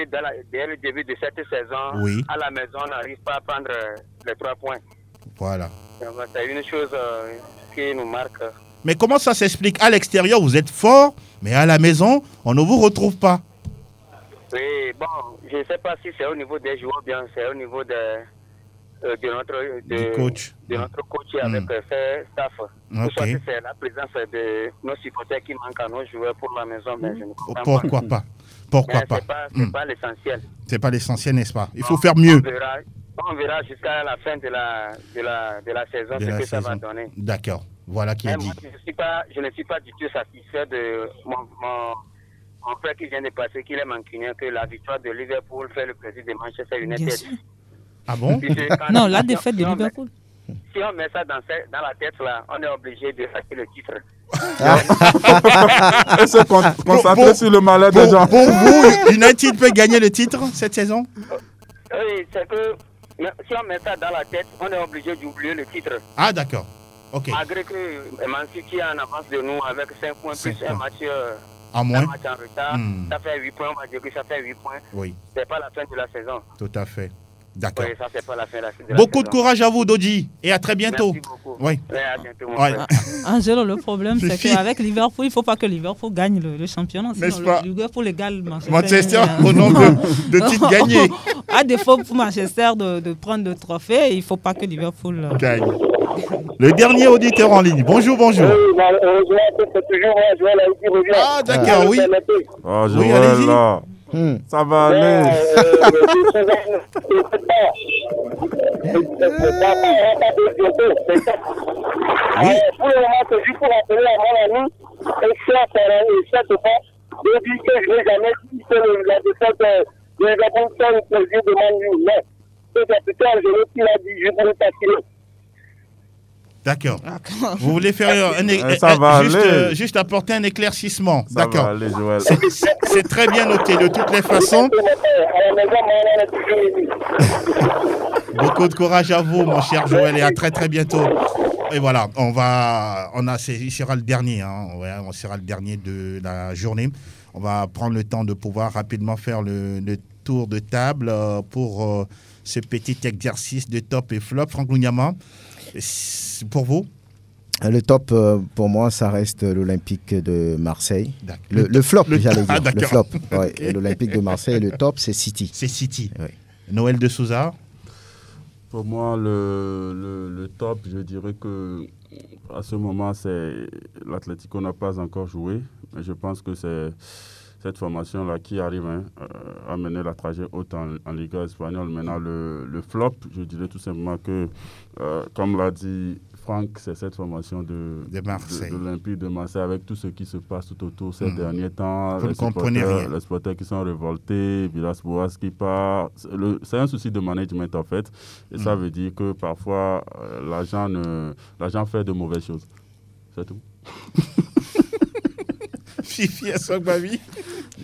dès le début de cette saison, à la maison, on n'arrive pas à prendre les 3 points. Voilà. C'est une chose qui nous marque. Mais comment ça s'explique? À l'extérieur, vous êtes fort, mais à la maison, on ne vous retrouve pas. Oui, bon, je ne sais pas si c'est au niveau des joueurs, bien, c'est au niveau de notre coach avec ses staff. Soit c'est la présence de nos supporters qui manquent à nos joueurs pour la maison, mais je ne comprends Pourquoi pas? Pourquoi pas? C'est pas l'essentiel. C'est pas l'essentiel, n'est-ce pas? Il faut faire mieux. On verra jusqu'à la fin de la saison ce que ça va donner. D'accord. Voilà qui est dit. Moi, je ne suis pas du tout satisfait de mon frère qui vient de passer, qu'il est mancunien, que la victoire de Liverpool fait le plaisir de Manchester United. Ah bon? Non, la défaite de Liverpool. Si on met ça dans la tête, là, on est obligé de rater le titre. Et se concentrer sur le malheur des gens. Pour vous, United peut gagner le titre cette saison? Oui, c'est que si on met ça dans la tête, on est obligé d'oublier le titre. Ah, d'accord. Ok. Malgré que Man City est en avance de nous avec 5 points plus un match en moins. Un match en retard, ça fait 8 points, on va dire que ça fait 8 points. Oui. C'est pas la fin de la saison. Tout à fait. D'accord. Oui, ça, c'est pas la fin de la saison. Beaucoup de courage à vous, Doji, et à très bientôt. Merci beaucoup. Oui. Oui, à bientôt, mon frère. Angelo, le problème, c'est qu'avec Liverpool, il ne faut pas que Liverpool gagne le championnat. N'est-ce pas? Liverpool égale Manchester au nombre de titres gagnés. À défaut pour Manchester de prendre le trophée, il ne faut pas que Liverpool gagne. Le dernier auditeur en ligne. Bonjour, bonjour. Ah, d'accord, oui. Oh, Joël, oui, là. Ça va aller. Oui. Pour le moment, c'est juste pour rappeler à mon ami, et cette fois, je dis que je n'ai jamais dit que la défaite de Liverpool fait le plaisir de Man. Mais c'est plutôt Angelo qui l'a dit, je voulais t'attirer. D'accord. Vous voulez faire juste apporter un éclaircissement. D'accord. C'est très bien noté de toutes les façons. Beaucoup de courage à vous, mon cher Joël, et à très très bientôt. Et voilà, il sera le dernier, on sera le dernier de la journée. On va prendre le temps de pouvoir rapidement faire le tour de table pour ce petit exercice de top et flop. Franck Lugnaman, pour vous? Le top, pour moi, ça reste l'Olympique de Marseille. Le flop, j'allais dire. Le flop. Ouais. L'Olympique de Marseille, le top, c'est City. C'est City. Oui. Noël de Souza? Pour moi, le top, je dirais que à ce moment, l'Atlético n'a pas encore joué. Mais je pense que c'est cette formation-là qui arrive à mener la trajet haute en Liga espagnole. Maintenant, le flop, je dirais tout simplement que, comme l'a dit Franck, c'est cette formation de l'Olympique de Marseille avec tout ce qui se passe tout autour ces derniers temps. Vous ne comprenez rien. Les supporters qui sont révoltés, Villas-Boas qui part. C'est un souci de management en fait. Et ça veut dire que parfois, l'agent fait de mauvaises choses. C'est tout. Fifi à son baby.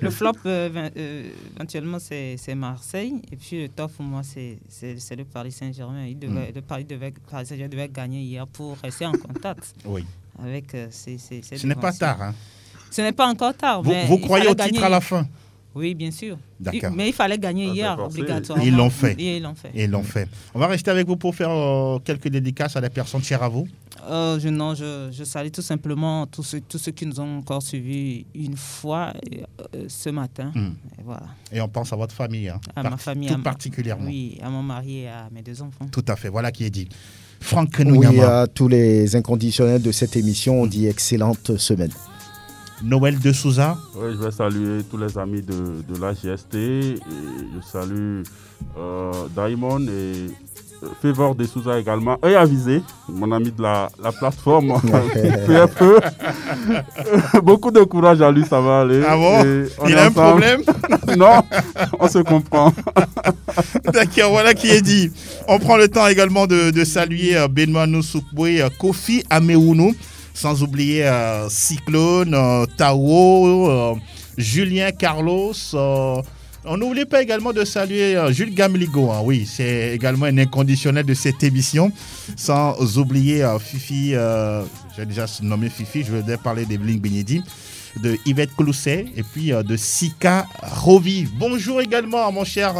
Le flop, éventuellement, c'est Marseille. Et puis le top, pour moi, c'est le Paris Saint-Germain. Le Paris Saint-Germain devait gagner hier pour rester en contact. Oui. Avec ce n'est pas tard. Hein. Ce n'est pas encore tard. Vous croyez au titre à la fin? Oui, bien sûr. D'accord. Mais il fallait gagner hier, obligatoirement. Ils l'ont fait. Ils l'ont fait. On va rester avec vous pour faire quelques dédicaces à des personnes chères à vous. Je salue tout simplement tous ceux qui nous ont encore suivis une fois ce matin. Et voilà. Et on pense à votre famille. Hein, à ma famille. Tout particulièrement. Oui, à mon mari et à mes 2 enfants. Tout à fait. Voilà qui est dit. Franck Lugnaman. Oui, à tous les inconditionnels de cette émission, on dit excellente semaine. Noël de Souza. Oui, je vais saluer tous les amis de la GST. Et je salue Daimon et Favor de Souza également. Et Avisé, mon ami de la plateforme. peu. Beaucoup de courage à lui, ça va aller. Ah bon? Il a un problème? Non, on se comprend. D'accord, voilà qui est dit. On prend le temps également de saluer Benoît Noussoukboué, Kofi Ameunou. Sans oublier Cyclone, Tao, Julien Carlos. On n'oublie pas également de saluer Jules Gamligo. Oui, c'est également un inconditionnel de cette émission. Sans oublier Fifi, j'ai déjà nommé Fifi, je vais parler d'Evelyne Benyedi, de Yvette Clousset et puis de Sika Rovi. Bonjour également à mon cher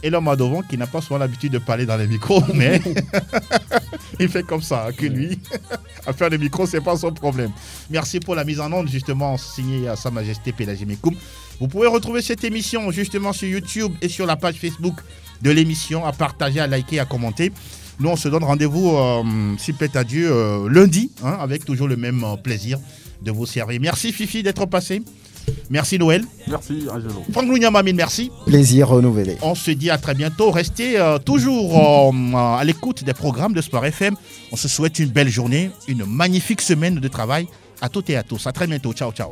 Elon Madovon, qui n'a pas souvent l'habitude de parler dans les micros, mais il fait comme ça, que lui, à faire des micros, c'est pas son problème. Merci pour la mise en onde, justement, signée à Sa Majesté Pélagie Mekoum. Vous pouvez retrouver cette émission, justement, sur YouTube et sur la page Facebook de l'émission, à partager, à liker, à commenter. Nous, on se donne rendez-vous, s'il plaît à Dieu, lundi, avec toujours le même plaisir de vous servir. Merci, Fifi, d'être passé. Merci Noël. Merci Angelo. Franck Lugnaman, merci. Plaisir renouvelé. On se dit à très bientôt. Restez toujours à l'écoute des programmes de Sport FM. On se souhaite une belle journée, une magnifique semaine de travail à toutes et à tous. À très bientôt. Ciao, ciao.